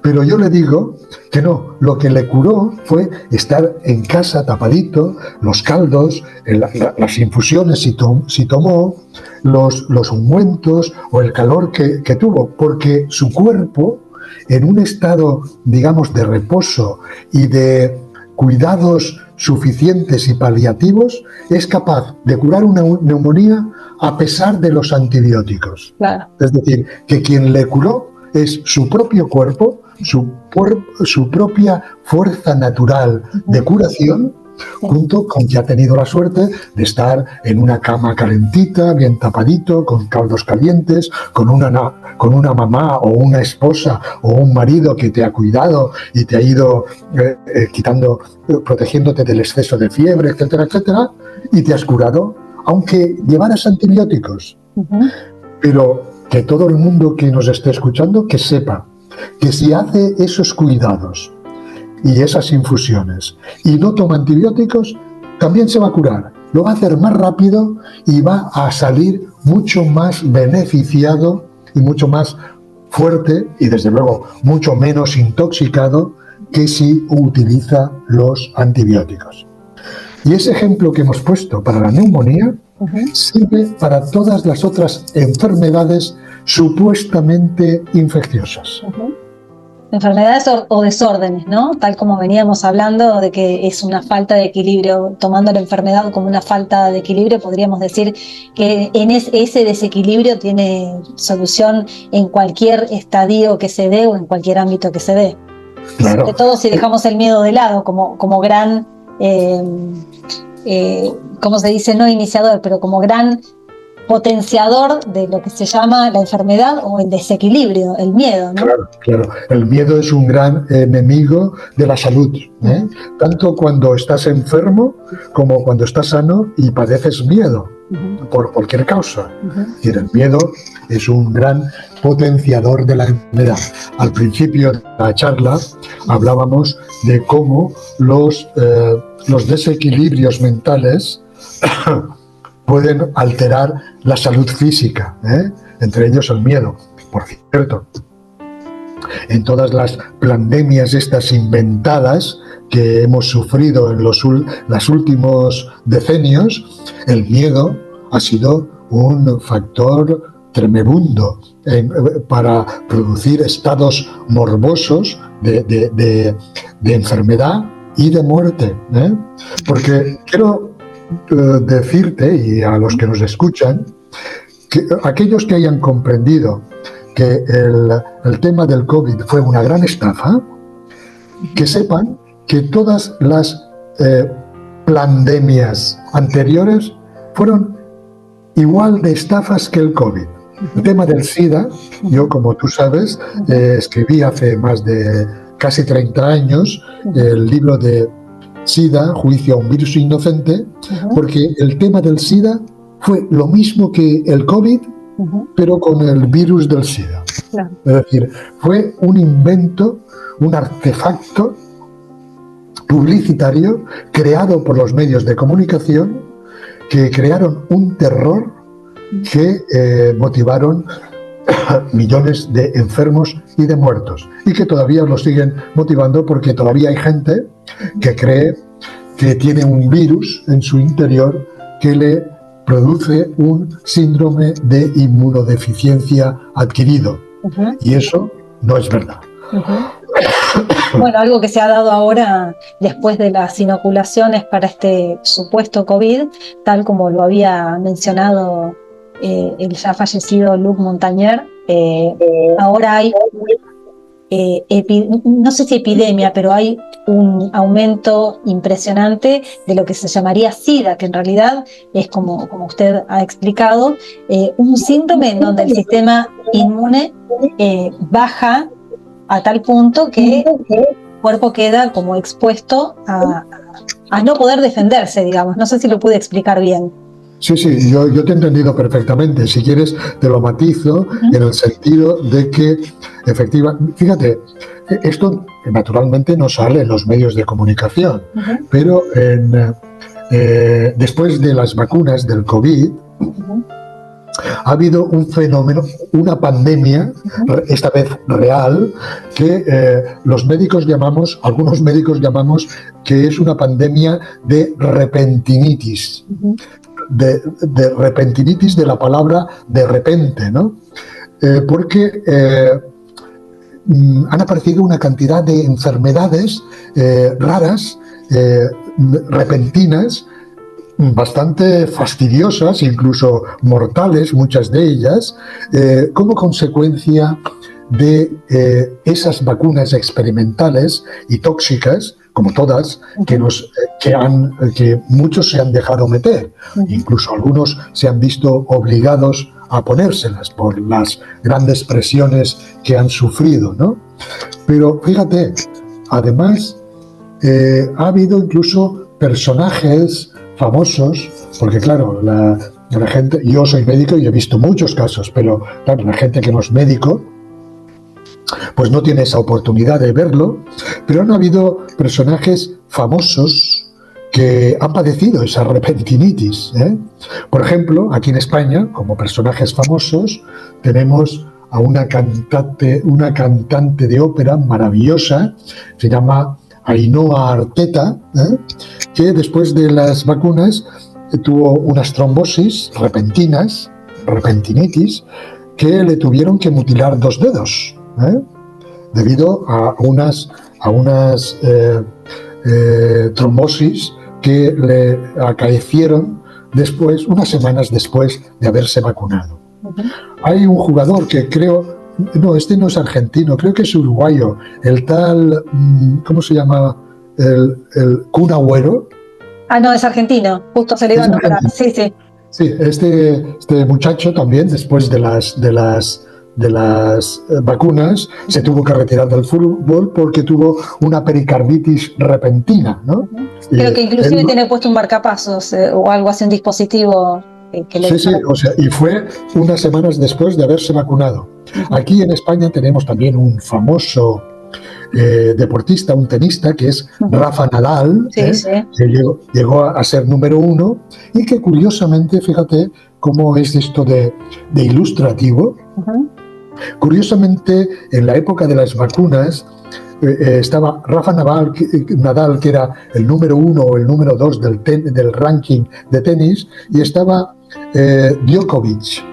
Pero yo le digo que no, lo que le curó fue estar en casa tapadito, los caldos, las infusiones si tomó, los ungüentos o el calor que tuvo, porque su cuerpo, en un estado, digamos, de reposo y de cuidados suficientes y paliativos, es capaz de curar una neumonía a pesar de los antibióticos. Claro. Es decir, que quien le curó es su propio cuerpo su propia fuerza natural de curación, junto con que ha tenido la suerte de estar en una cama calentita, bien tapadito, con caldos calientes, con una mamá o una esposa o un marido que te ha cuidado y te ha ido protegiéndote del exceso de fiebre, etcétera, etcétera, y te has curado, aunque llevaras antibióticos. Pero que todo el mundo que nos esté escuchando, que sepa que si hace esos cuidados y esas infusiones y no toma antibióticos, también se va a curar. Lo va a hacer más rápido y va a salir mucho más beneficiado y mucho más fuerte y, desde luego, mucho menos intoxicado que si utiliza los antibióticos. Y ese ejemplo que hemos puesto para la neumonía sirve para todas las otras enfermedades supuestamente infecciosas. Enfermedades o desórdenes, ¿no? Tal como veníamos hablando de que es una falta de equilibrio, tomando la enfermedad como una falta de equilibrio, podríamos decir que en ese desequilibrio tiene solución en cualquier estadio que se dé o en cualquier ámbito que se dé. Claro. Sobre todo si dejamos el miedo de lado como gran, ¿cómo se dice? No iniciador, pero como gran potenciador de lo que se llama la enfermedad o el desequilibrio, el miedo, ¿no? Claro. El miedo es un gran enemigo de la salud, ¿eh? Tanto cuando estás enfermo como cuando estás sano y padeces miedo por cualquier causa. Y el miedo es un gran potenciador de la enfermedad. Al principio de la charla hablábamos de cómo los desequilibrios mentales pueden alterar la salud física, entre ellos el miedo. Por cierto, en todas las pandemias estas inventadas que hemos sufrido en los últimos decenios, el miedo ha sido un factor tremebundo para producir estados morbosos de enfermedad y de muerte. Porque quiero decirte, y a los que nos escuchan, que aquellos que hayan comprendido que el tema del COVID fue una gran estafa, que sepan que todas las pandemias anteriores fueron igual de estafas que el COVID. El tema del SIDA, yo, como tú sabes, escribí hace más de casi 30 años el libro de SIDA, Juicio a un virus inocente, porque el tema del SIDA fue lo mismo que el COVID, pero con el virus del SIDA. Claro. Es decir, fue un invento, un artefacto publicitario creado por los medios de comunicación que crearon un terror que motivaron millones de enfermos y de muertos, y que todavía lo siguen motivando, porque todavía hay gente que cree que tiene un virus en su interior que le produce un síndrome de inmunodeficiencia adquirido. Y eso no es verdad. Bueno, algo que se ha dado ahora después de las inoculaciones para este supuesto COVID, tal como lo había mencionado el ya fallecido Luc Montagnier, ahora hay, no sé si epidemia, pero hay un aumento impresionante de lo que se llamaría SIDA, que en realidad es, como usted ha explicado, un síndrome en donde el sistema inmune baja a tal punto que el cuerpo queda como expuesto a no poder defenderse, digamos. No sé si lo pude explicar bien. Sí, yo te he entendido perfectamente. Si quieres, te lo matizo en el sentido de que, efectivamente, fíjate, esto naturalmente no sale en los medios de comunicación, pero después de las vacunas del COVID, ha habido un fenómeno, una pandemia, esta vez real, que algunos médicos llamamos que es una pandemia de repentinitis. De repentinitis, de la palabra de repente, ¿no? Porque han aparecido una cantidad de enfermedades raras, repentinas, bastante fastidiosas, incluso mortales, muchas de ellas, como consecuencia de esas vacunas experimentales y tóxicas, como todas, que muchos se han dejado meter. Incluso algunos se han visto obligados a ponérselas por las grandes presiones que han sufrido, ¿no? Pero fíjate, además ha habido incluso personajes famosos, porque claro, la gente, yo soy médico y he visto muchos casos, pero claro, la gente que no es médico pues no tiene esa oportunidad de verlo, pero han habido personajes famosos que han padecido esa repentinitis, ¿eh? Por ejemplo, aquí en España, como personajes famosos, tenemos a una cantante de ópera maravillosa, se llama Ainhoa Arteta, ¿eh? Que después de las vacunas tuvo unas trombosis repentinitis, que le tuvieron que mutilar 2 dedos, ¿eh? Debido a unas trombosis que le acaecieron unas semanas después de haberse vacunado. Hay un jugador que este no es argentino, creo que es uruguayo, el tal, ¿cómo se llama? El Kun Agüero. Ah, no, es argentino, justo se le iba a nombrar. Sí. Sí, este muchacho también, después de las vacunas, se tuvo que retirar del fútbol porque tuvo una pericarditis repentina, ¿no? Creo que inclusive tiene puesto un marcapasos o algo así, un dispositivo que le... Sí, o sea, y fue unas semanas después de haberse vacunado. Aquí en España tenemos también un famoso deportista, un tenista, que es Rafa Nadal, que llegó a ser número 1 y que curiosamente, fíjate cómo es esto de ilustrativo. Curiosamente, en la época de las vacunas, estaba Rafa Nadal, que era el número 1 o el número 2 del ranking de tenis, y estaba Djokovic,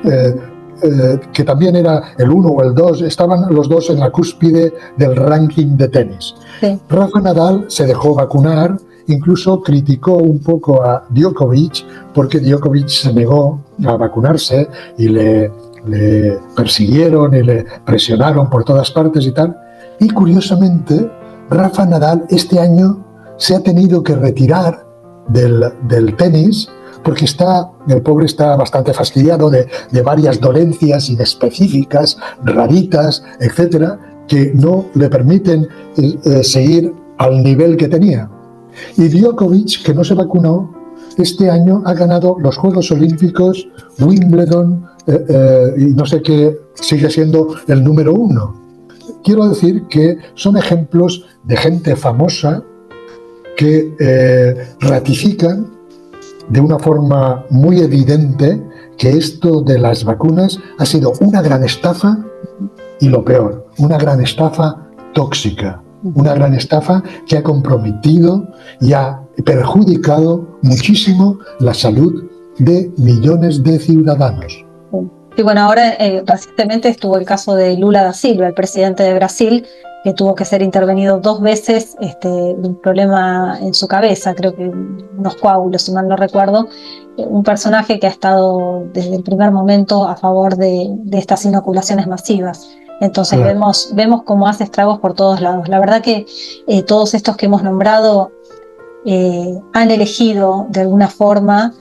que también era el 1 o el 2, estaban los dos en la cúspide del ranking de tenis. Sí. Rafa Nadal se dejó vacunar, incluso criticó un poco a Djokovic, porque Djokovic se negó a vacunarse y le persiguieron y le presionaron por todas partes y tal. Y curiosamente, Rafa Nadal este año se ha tenido que retirar del tenis porque el pobre está bastante fastidiado de varias dolencias inespecíficas, raritas, etcétera, que no le permiten seguir al nivel que tenía. Y Djokovic, que no se vacunó, este año ha ganado los Juegos Olímpicos, Wimbledon, y no sé qué, sigue siendo el número 1. Quiero decir que son ejemplos de gente famosa que ratifican de una forma muy evidente que esto de las vacunas ha sido una gran estafa y lo peor, una gran estafa tóxica, una gran estafa que ha comprometido y ha perjudicado muchísimo la salud de millones de ciudadanos. Y bueno, ahora recientemente estuvo el caso de Lula da Silva, el presidente de Brasil, que tuvo que ser intervenido 2 veces de un problema en su cabeza, creo que unos coágulos, si mal no recuerdo, un personaje que ha estado desde el primer momento a favor de estas inoculaciones masivas. Entonces vemos cómo hace estragos por todos lados. La verdad que todos estos que hemos nombrado han elegido de alguna forma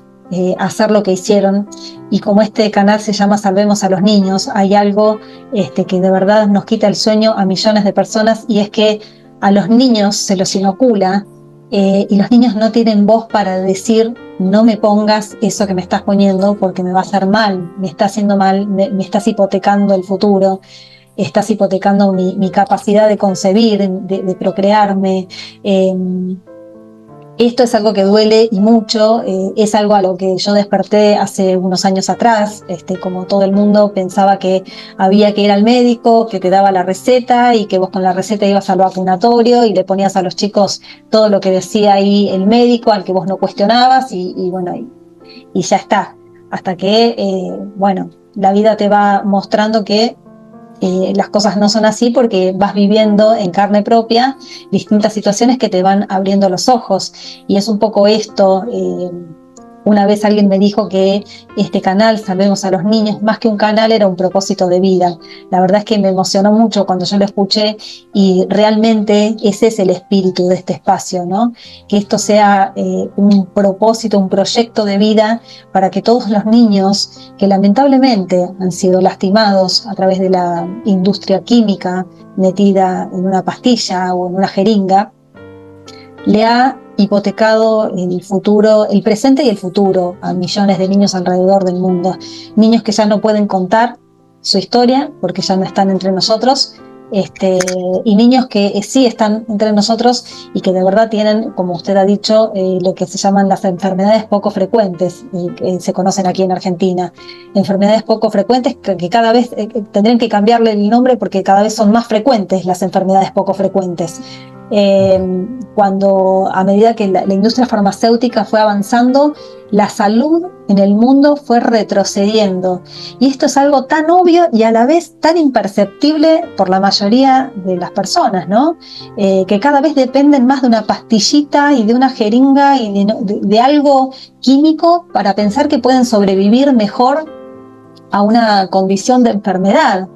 hacer lo que hicieron, y como este canal se llama Salvemos a los Niños, hay algo que de verdad nos quita el sueño a millones de personas, y es que a los niños se los inocula y los niños no tienen voz para decir: no me pongas eso que me estás poniendo porque me va a hacer mal, me está haciendo mal, me estás hipotecando el futuro, estás hipotecando mi capacidad de concebir, de procrearme. Esto es algo que duele y mucho, es algo a lo que yo desperté hace unos años atrás, como todo el mundo pensaba que había que ir al médico, que te daba la receta y que vos con la receta ibas al vacunatorio y le ponías a los chicos todo lo que decía ahí el médico, al que vos no cuestionabas y ya está, hasta que, la vida te va mostrando que las cosas no son así, porque vas viviendo en carne propia distintas situaciones que te van abriendo los ojos, y es un poco esto Una vez alguien me dijo que este canal, Salvemos a los Niños, más que un canal era un propósito de vida. La verdad es que me emocionó mucho cuando yo lo escuché y realmente ese es el espíritu de este espacio, ¿no? Que esto sea un propósito, un proyecto de vida para que todos los niños que lamentablemente han sido lastimados a través de la industria química metida en una pastilla o en una jeringa, le ha hipotecado el futuro, el presente y el futuro a millones de niños alrededor del mundo. Niños que ya no pueden contar su historia porque ya no están entre nosotros, y niños que sí están entre nosotros y que de verdad tienen, como usted ha dicho, lo que se llaman las enfermedades poco frecuentes, que se conocen aquí en Argentina. Enfermedades poco frecuentes que cada vez tendrían que cambiarle el nombre porque cada vez son más frecuentes las enfermedades poco frecuentes. Cuando a medida que la industria farmacéutica fue avanzando, la salud en el mundo fue retrocediendo. Y esto es algo tan obvio y a la vez tan imperceptible por la mayoría de las personas, ¿no? Que cada vez dependen más de una pastillita y de una jeringa y de algo químico para pensar que pueden sobrevivir mejor a una condición de enfermedad.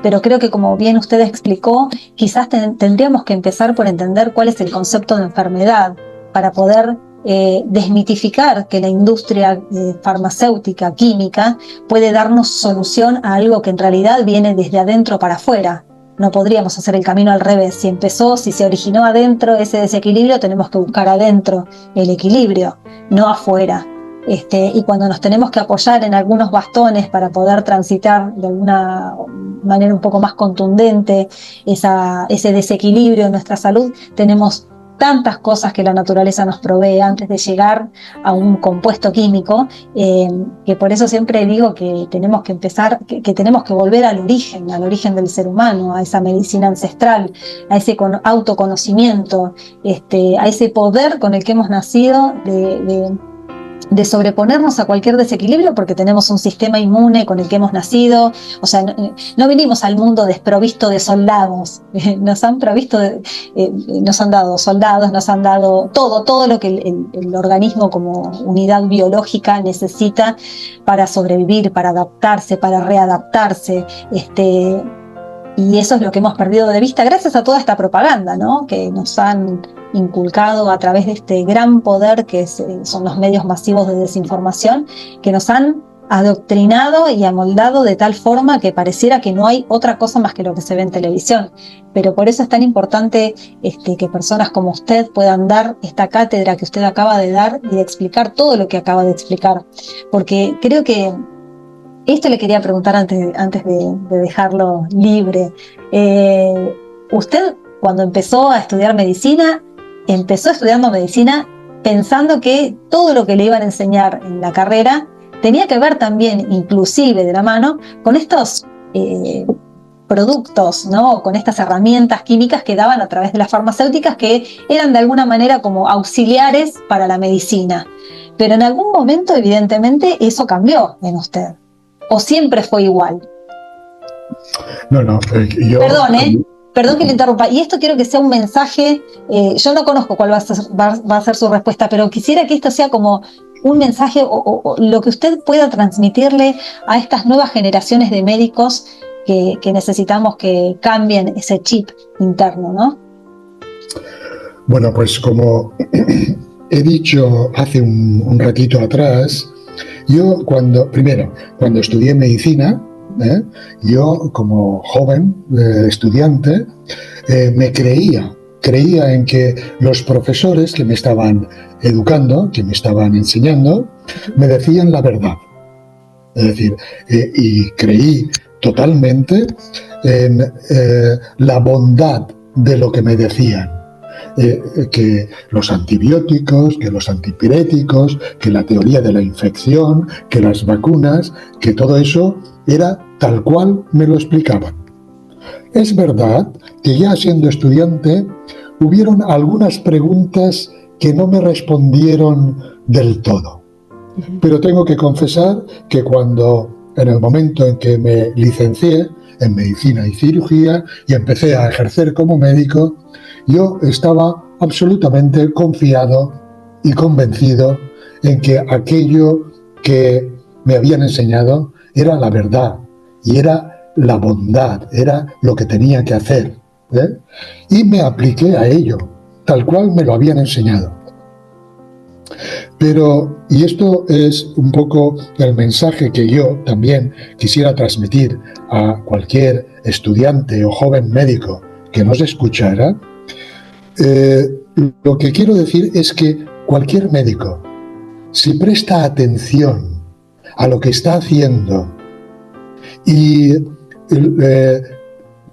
Pero creo que, como bien usted explicó, quizás tendríamos que empezar por entender cuál es el concepto de enfermedad para poder desmitificar que la industria farmacéutica, química, puede darnos solución a algo que en realidad viene desde adentro para afuera. No podríamos hacer el camino al revés. Si se originó adentro ese desequilibrio, tenemos que buscar adentro el equilibrio, no afuera. Y cuando nos tenemos que apoyar en algunos bastones para poder transitar de alguna manera un poco más contundente ese desequilibrio en nuestra salud, tenemos tantas cosas que la naturaleza nos provee antes de llegar a un compuesto químico, que por eso siempre digo que tenemos que empezar, que tenemos que volver al origen del ser humano, a esa medicina ancestral, a ese autoconocimiento, a ese poder con el que hemos nacido de sobreponernos a cualquier desequilibrio porque tenemos un sistema inmune con el que hemos nacido. O sea, no vinimos al mundo desprovisto de soldados, nos han dado soldados, nos han dado todo lo que el organismo como unidad biológica necesita para sobrevivir, para adaptarse, para readaptarse, y eso es lo que hemos perdido de vista gracias a toda esta propaganda, ¿no? Que nos han inculcado a través de este gran poder que son los medios masivos de desinformación, que nos han adoctrinado y amoldado de tal forma que pareciera que no hay otra cosa más que lo que se ve en televisión. Pero por eso es tan importante que personas como usted puedan dar esta cátedra que usted acaba de dar y de explicar todo lo que acaba de explicar. Porque creo que esto le quería preguntar antes de dejarlo libre. Usted, cuando empezó a estudiar medicina, empezó estudiando medicina pensando que todo lo que le iban a enseñar en la carrera tenía que ver también, inclusive de la mano, con estos productos, ¿no? Con estas herramientas químicas que daban a través de las farmacéuticas, que eran de alguna manera como auxiliares para la medicina. Pero en algún momento, evidentemente, eso cambió en usted. ¿O siempre fue igual? No, yo... Perdón que le interrumpa. Y esto quiero que sea un mensaje, yo no conozco cuál va a ser su respuesta, pero quisiera que esto sea como un mensaje o lo que usted pueda transmitirle a estas nuevas generaciones de médicos que necesitamos que cambien ese chip interno, ¿no? Bueno, pues como he dicho hace un ratito atrás, yo cuando estudié medicina, yo como joven estudiante me creía en que los profesores que me estaban educando, que me estaban enseñando, me decían la verdad. Es decir, y creí totalmente en la bondad de lo que me decían. Que los antibióticos, que los antipiréticos, que la teoría de la infección, que las vacunas, que todo eso era tal cual me lo explicaban. Es verdad que ya siendo estudiante hubieron algunas preguntas que no me respondieron del todo. Pero tengo que confesar que en el momento en que me licencié en medicina y cirugía y empecé a ejercer como médico, yo estaba absolutamente confiado y convencido en que aquello que me habían enseñado era la verdad y era la bondad, era lo que tenía que hacer, ¿eh? Y me apliqué a ello, tal cual me lo habían enseñado. Pero, y esto es un poco el mensaje que yo también quisiera transmitir a cualquier estudiante o joven médico que nos escuchara, lo que quiero decir es que cualquier médico, si presta atención a lo que está haciendo y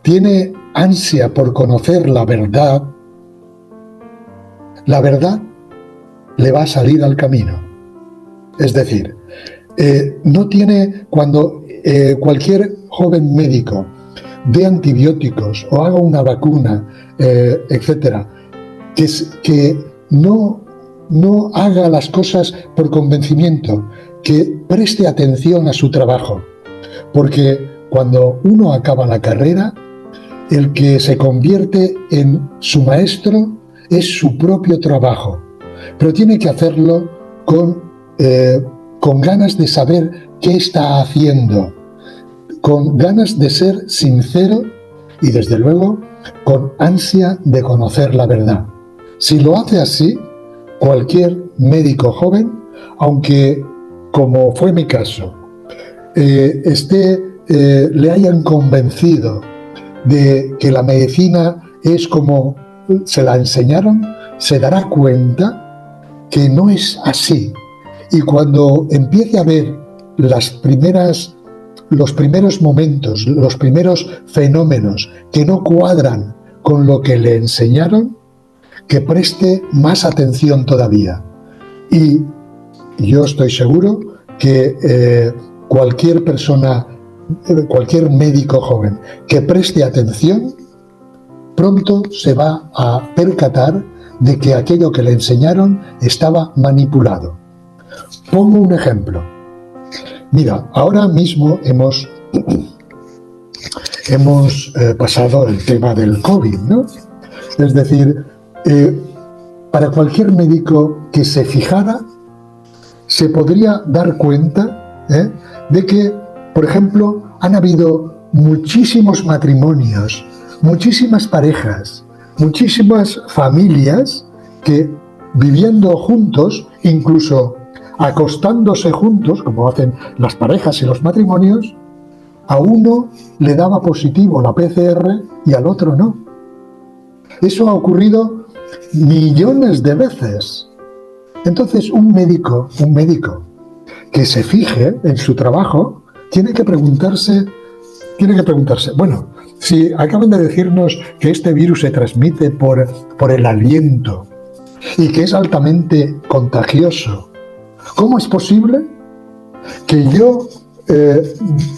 tiene ansia por conocer la verdad le va a salir al camino. Es decir, no tiene, cuando cualquier joven médico dé antibióticos o haga una vacuna, etcétera, que no haga las cosas por convencimiento, que preste atención a su trabajo, porque cuando uno acaba la carrera, el que se convierte en su maestro es su propio trabajo, pero tiene que hacerlo con ganas de saber qué está haciendo, con ganas de ser sincero y, desde luego, con ansia de conocer la verdad. Si lo hace así, cualquier médico joven, aunque, como fue mi caso, le hayan convencido de que la medicina es como se la enseñaron, se dará cuenta que no es así. Y cuando empiece a ver los primeros momentos, los primeros fenómenos que no cuadran con lo que le enseñaron, que preste más atención todavía. Y yo estoy seguro que cualquier persona, cualquier médico joven que preste atención, pronto se va a percatar de que aquello que le enseñaron estaba manipulado. Pongo un ejemplo. Mira, ahora mismo hemos pasado el tema del COVID, ¿no? Es decir, para cualquier médico que se fijara, se podría dar cuenta de que, por ejemplo, han habido muchísimos matrimonios, muchísimas parejas, muchísimas familias que, viviendo juntos, incluso acostándose juntos, como hacen las parejas y los matrimonios, a uno le daba positivo la PCR y al otro no. Eso ha ocurrido millones de veces. Entonces, un médico que se fije en su trabajo tiene que preguntarse, bueno, si acaban de decirnos que este virus se transmite por el aliento y que es altamente contagioso, ¿cómo es posible que yo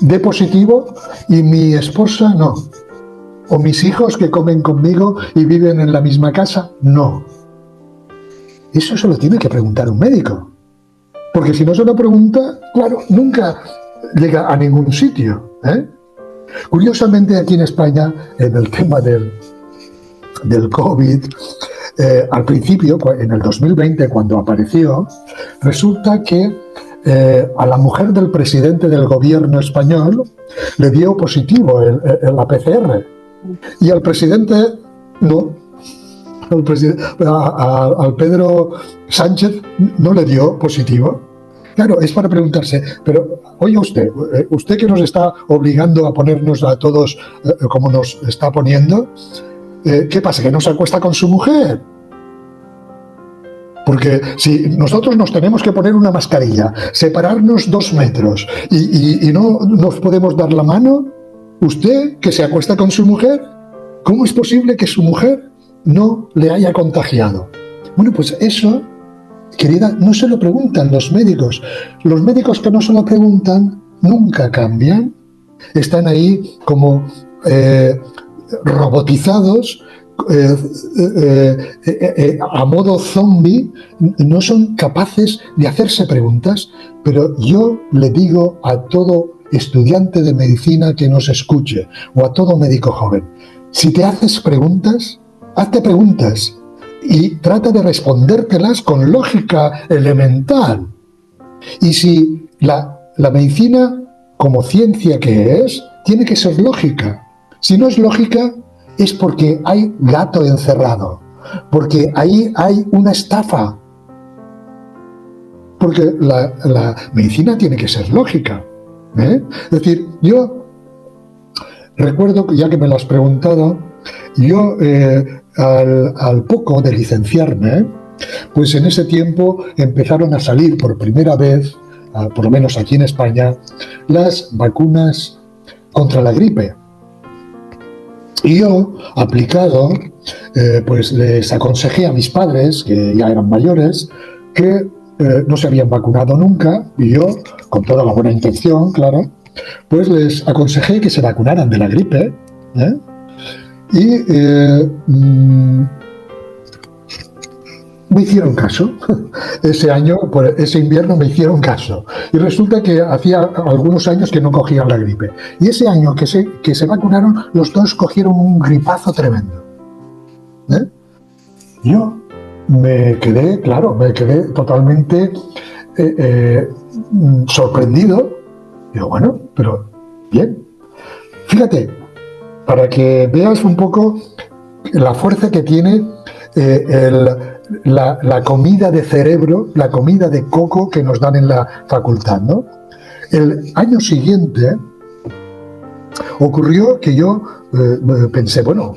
dé positivo y mi esposa no? ¿O mis hijos que comen conmigo y viven en la misma casa? No. Eso se lo tiene que preguntar un médico. Porque si no se lo pregunta, claro, nunca llega a ningún sitio, ¿eh? Curiosamente, aquí en España, en el tema del COVID, al principio, en el 2020, cuando apareció, resulta que a la mujer del presidente del gobierno español le dio positivo la PCR. Y al presidente no. Al Pedro Sánchez no le dio positivo. Claro, es para preguntarse, pero oye usted que nos está obligando a ponernos a todos como nos está poniendo, ¿qué pasa? ¿Que no se acuesta con su mujer? Porque si nosotros nos tenemos que poner una mascarilla, separarnos 2 metros y no nos podemos dar la mano, ¿usted que se acuesta con su mujer? ¿Cómo es posible que su mujer no le haya contagiado? Bueno, pues eso, querida, no se lo preguntan los médicos. Los médicos que no se lo preguntan nunca cambian. Están ahí como robotizados, a modo zombie, no son capaces de hacerse preguntas. Pero yo le digo a todo estudiante de medicina que nos escuche, o a todo médico joven, si te haces preguntas, hazte preguntas y trata de respondértelas con lógica elemental. Y si la medicina, como ciencia que es, tiene que ser lógica. Si no es lógica, es porque hay gato encerrado, porque ahí hay una estafa. Porque la medicina tiene que ser lógica, ¿eh? Es decir, yo recuerdo, ya que me lo has preguntado, yo al poco de licenciarme, pues en ese tiempo empezaron a salir por primera vez, por lo menos aquí en España, las vacunas contra la gripe. Y yo, aplicado, pues les aconsejé a mis padres, que ya eran mayores, que no se habían vacunado nunca, y yo, con toda la buena intención, claro, pues les aconsejé que se vacunaran de la gripe, ¿eh? Y me hicieron caso. Ese año, ese invierno me hicieron caso. Y resulta que hacía algunos años que no cogían la gripe. Y ese año que se vacunaron, los dos cogieron un gripazo tremendo, ¿eh? Yo me quedé totalmente sorprendido. Digo, bueno, pero bien. Fíjate, para que veas un poco la fuerza que tiene la comida de cerebro, la comida de coco que nos dan en la facultad, ¿no? El año siguiente ocurrió que yo pensé, bueno,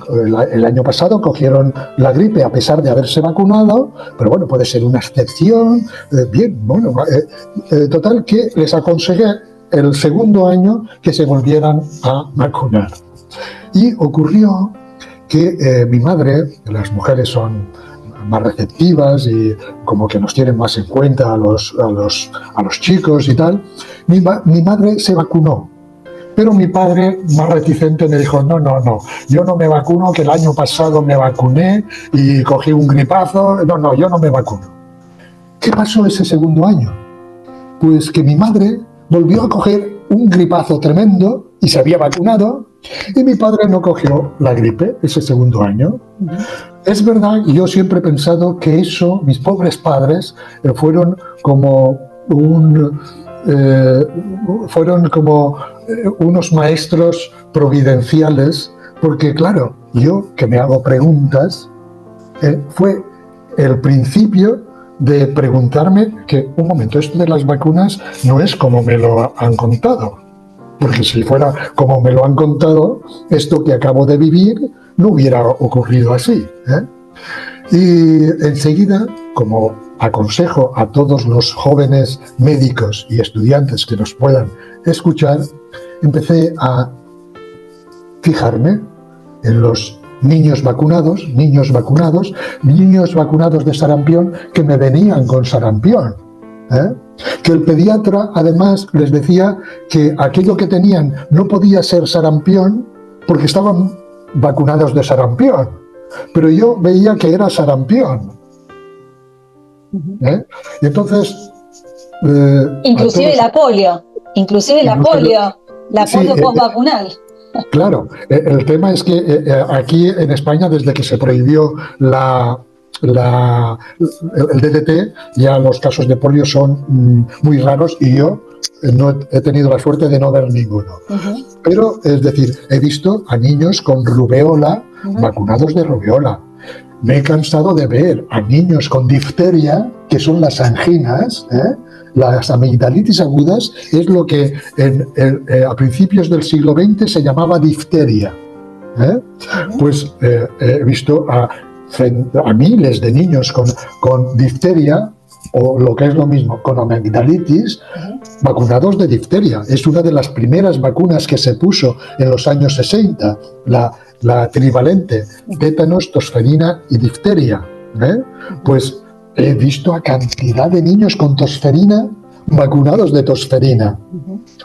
el año pasado cogieron la gripe a pesar de haberse vacunado, pero bueno, puede ser una excepción, bien, bueno, total que les aconsejé el segundo año que se volvieran a vacunar. Y ocurrió que mi madre, las mujeres son más receptivas y como que nos tienen más en cuenta a los chicos y tal, mi madre se vacunó. Pero mi padre, más reticente, me dijo, no, yo no me vacuno, que el año pasado me vacuné y cogí un gripazo, no, yo no me vacuno. ¿Qué pasó ese segundo año? Pues que mi madre volvió a coger un gripazo tremendo y se había vacunado, y mi padre no cogió la gripe ese segundo año. Es verdad, y yo siempre he pensado que eso, mis pobres padres, fueron como unos maestros providenciales, porque claro, yo que me hago preguntas, fue el principio de preguntarme que, un momento, esto de las vacunas no es como me lo han contado, porque si fuera como me lo han contado, esto que acabo de vivir no hubiera ocurrido así, ¿eh? Y enseguida, como aconsejo a todos los jóvenes médicos y estudiantes que nos puedan escuchar, empecé a fijarme en los niños vacunados de sarampión que me venían con sarampión, ¿eh? Que el pediatra además les decía que aquello que tenían no podía ser sarampión porque estaban vacunados de sarampión, pero yo veía que era sarampión, ¿eh? Y entonces inclusive la polio postvacunal. Claro, el tema es que aquí en España, desde que se prohibió el DDT, ya los casos de polio son muy raros y yo no he tenido la suerte de no ver ninguno. Pero, es decir, he visto a niños con rubeola vacunados de rubeola. Me he cansado de ver a niños con difteria, que son las anginas, las amigdalitis agudas, es lo que a principios del siglo XX se llamaba difteria. Pues he visto a miles de niños con difteria, o lo que es lo mismo, con amigdalitis, vacunados de difteria. Es una de las primeras vacunas que se puso en los años 60, la trivalente, tétanos, tosferina y difteria. Pues he visto a cantidad de niños con tosferina vacunados de tosferina.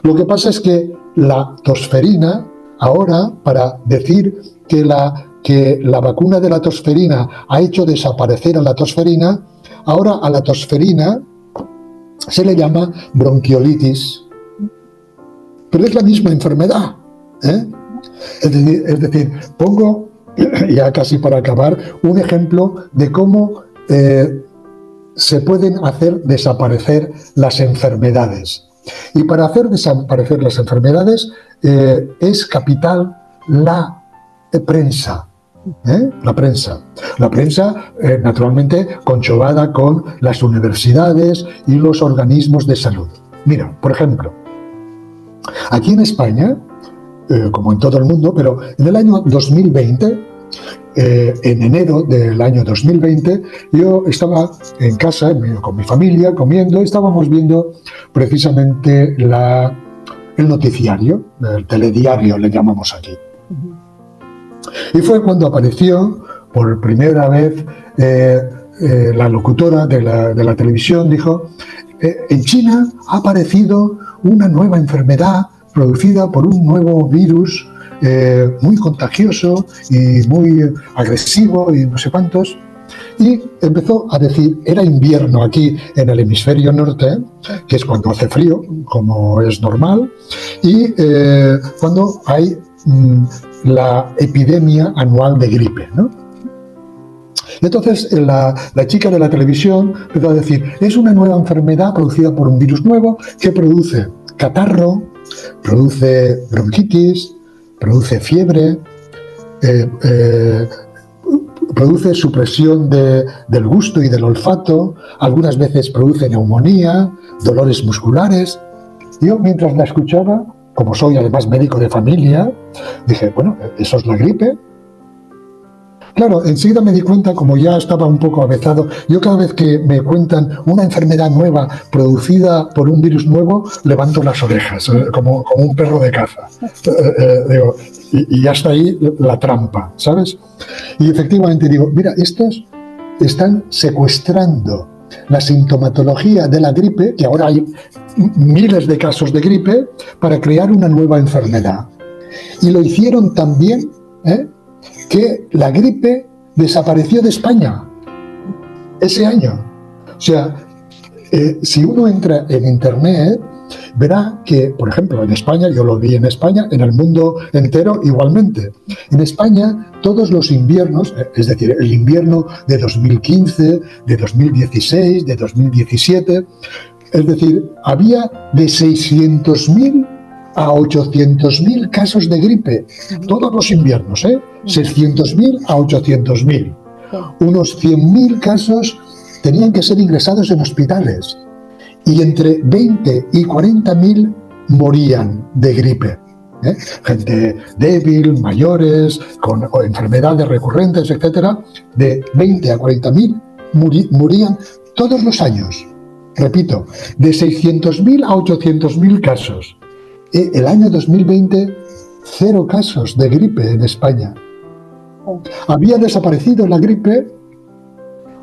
Lo que pasa es que la tosferina, ahora, para decir que la vacuna de la tosferina ha hecho desaparecer a la tosferina, ahora a la tosferina se le llama bronquiolitis. Pero es la misma enfermedad, ¿eh? Es decir, pongo ya casi para acabar, un ejemplo de cómo se pueden hacer desaparecer las enfermedades. Y para hacer desaparecer las enfermedades es capital la prensa. La prensa. La prensa, naturalmente, conchovada con las universidades y los organismos de salud. Mira, por ejemplo, aquí en España, como en todo el mundo, pero en el año 2020, en enero del año 2020, yo estaba en casa con mi familia comiendo, estábamos viendo precisamente el noticiario, el telediario le llamamos aquí. Y fue cuando apareció por primera vez la locutora de la televisión, dijo, en China ha aparecido una nueva enfermedad producida por un nuevo virus muy contagioso y muy agresivo y no sé cuántos. Y empezó a decir, era invierno aquí en el hemisferio norte, que es cuando hace frío, como es normal, y cuando hay la epidemia anual de gripe, ¿no? Entonces la chica de la televisión empezó a decir, es una nueva enfermedad producida por un virus nuevo que produce catarro, produce bronquitis, produce fiebre, produce supresión del gusto y del olfato, algunas veces produce neumonía, dolores musculares. Yo, mientras la escuchaba, como soy además médico de familia, dije, bueno, ¿eso es la gripe? Claro, enseguida me di cuenta, como ya estaba un poco avezado, yo cada vez que me cuentan una enfermedad nueva producida por un virus nuevo, levanto las orejas, como un perro de caza. Digo, y ya está ahí la trampa, ¿sabes? Y efectivamente digo, mira, estos están secuestrando la sintomatología de la gripe, que ahora hay miles de casos de gripe, para crear una nueva enfermedad. Y lo hicieron también, que la gripe desapareció de España ese año. O sea, si uno entra en Internet, verá que, por ejemplo, en España, yo lo vi en España, en el mundo entero igualmente. En España, todos los inviernos, es decir, el invierno de 2015, de 2016, de 2017, es decir, había de 600.000 a 800.000 casos de gripe, todos los inviernos, 600.000 a 800.000. Unos 100.000 casos tenían que ser ingresados en hospitales y entre 20 y 40.000 morían de gripe. Gente débil, mayores, con enfermedades recurrentes, etcétera, de 20 a 40.000 morían todos los años. Repito, de 600.000 a 800.000 casos. El año 2020, 0 casos de gripe en España. Había desaparecido la gripe.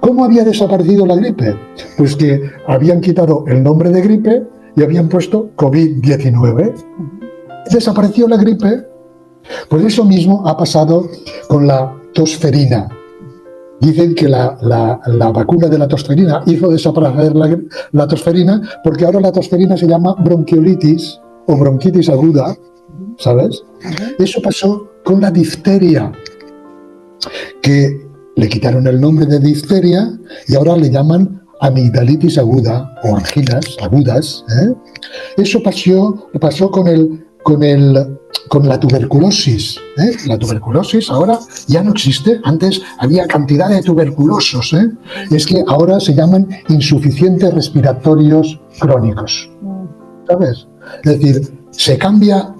¿Cómo había desaparecido la gripe? Pues que habían quitado el nombre de gripe y habían puesto COVID-19. Desapareció la gripe. Pues eso mismo ha pasado con la tosferina. Dicen que la vacuna de la tosferina hizo desaparecer la tosferina, porque ahora la tosferina se llama bronquiolitis o bronquitis aguda, ¿sabes? Eso pasó con la difteria, que le quitaron el nombre de difteria y ahora le llaman amigdalitis aguda o anginas agudas. Eso pasó con la tuberculosis. La tuberculosis ahora ya no existe. Antes había cantidad de tuberculosos. Es que ahora se llaman insuficientes respiratorios crónicos. ¿Sabes? Es decir, se cambia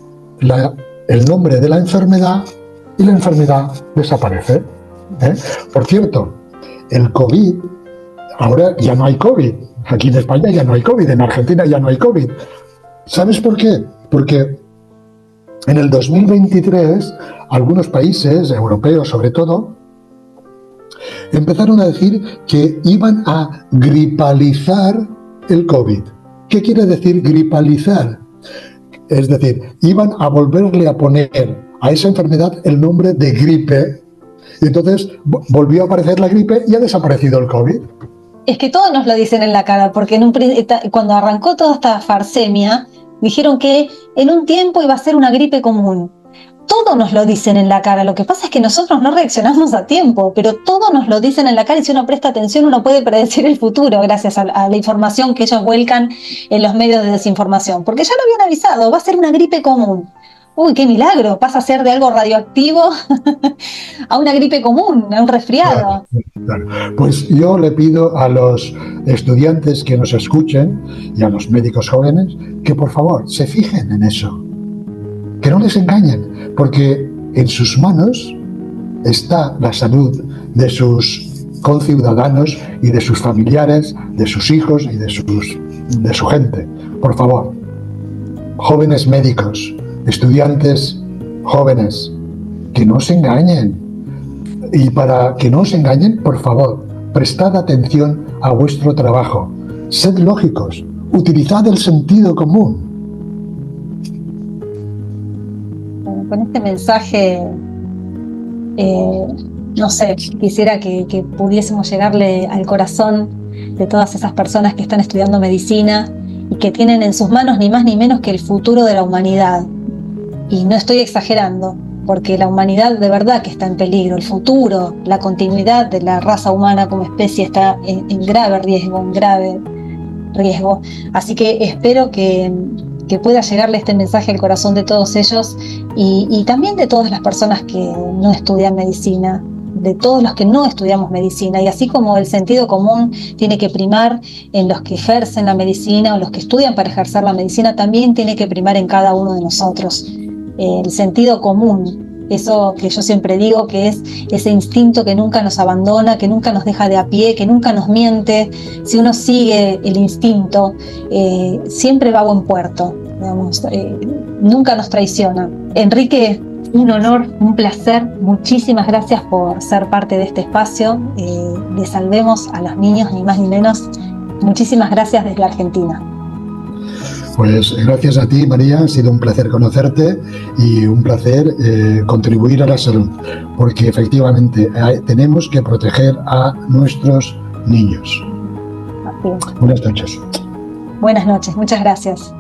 el nombre de la enfermedad y la enfermedad desaparece. Por cierto, el COVID, ahora ya no hay COVID. Aquí en España ya no hay COVID, en Argentina ya no hay COVID. ¿Sabes por qué? Porque en el 2023, algunos países, europeos sobre todo, empezaron a decir que iban a gripalizar el COVID. ¿Qué quiere decir gripalizar? Es decir, iban a volverle a poner a esa enfermedad el nombre de gripe. Y entonces volvió a aparecer la gripe y ha desaparecido el COVID. Es que todos nos lo dicen en la cara, porque cuando arrancó toda esta farsemia, dijeron que en un tiempo iba a ser una gripe común. todo nos lo dicen en la cara. Lo que pasa es que nosotros no reaccionamos a tiempo, pero todo nos lo dicen en la cara y si uno presta atención uno puede predecir el futuro gracias a la información que ellos vuelcan en los medios de desinformación. Porque ya lo habían avisado, va a ser una gripe común. Uy, qué milagro, pasa a ser de algo radioactivo a una gripe común, a un resfriado. Claro. Pues yo le pido a los estudiantes que nos escuchen y a los médicos jóvenes que por favor se fijen en eso, que no les engañen, porque en sus manos está la salud de sus conciudadanos y de sus familiares, de sus hijos y de su gente. Por favor, jóvenes médicos, estudiantes jóvenes, que no se engañen. Y para que no os engañen, por favor, prestad atención a vuestro trabajo. Sed lógicos, utilizad el sentido común. Con este mensaje, no sé, quisiera que pudiésemos llegarle al corazón de todas esas personas que están estudiando medicina y que tienen en sus manos ni más ni menos que el futuro de la humanidad. Y no estoy exagerando, porque la humanidad de verdad que está en peligro, el futuro, la continuidad de la raza humana como especie está en grave riesgo. Así que espero que pueda llegarle este mensaje al corazón de todos ellos y también de todas las personas que no estudian medicina, de todos los que no estudiamos medicina. Y así como el sentido común tiene que primar en los que ejercen la medicina o los que estudian para ejercer la medicina, también tiene que primar en cada uno de nosotros. El sentido común, eso que yo siempre digo que es ese instinto que nunca nos abandona, que nunca nos deja de a pie, que nunca nos miente. Si uno sigue el instinto, siempre va a buen puerto, digamos, nunca nos traiciona. Enrique, un honor, un placer, muchísimas gracias por ser parte de este espacio, de Salvemos a los Niños, ni más ni menos. Muchísimas gracias desde Argentina. Pues gracias a ti, María, ha sido un placer conocerte y un placer contribuir a la salud, porque efectivamente tenemos que proteger a nuestros niños. Así es. Buenas noches. Buenas noches, muchas gracias.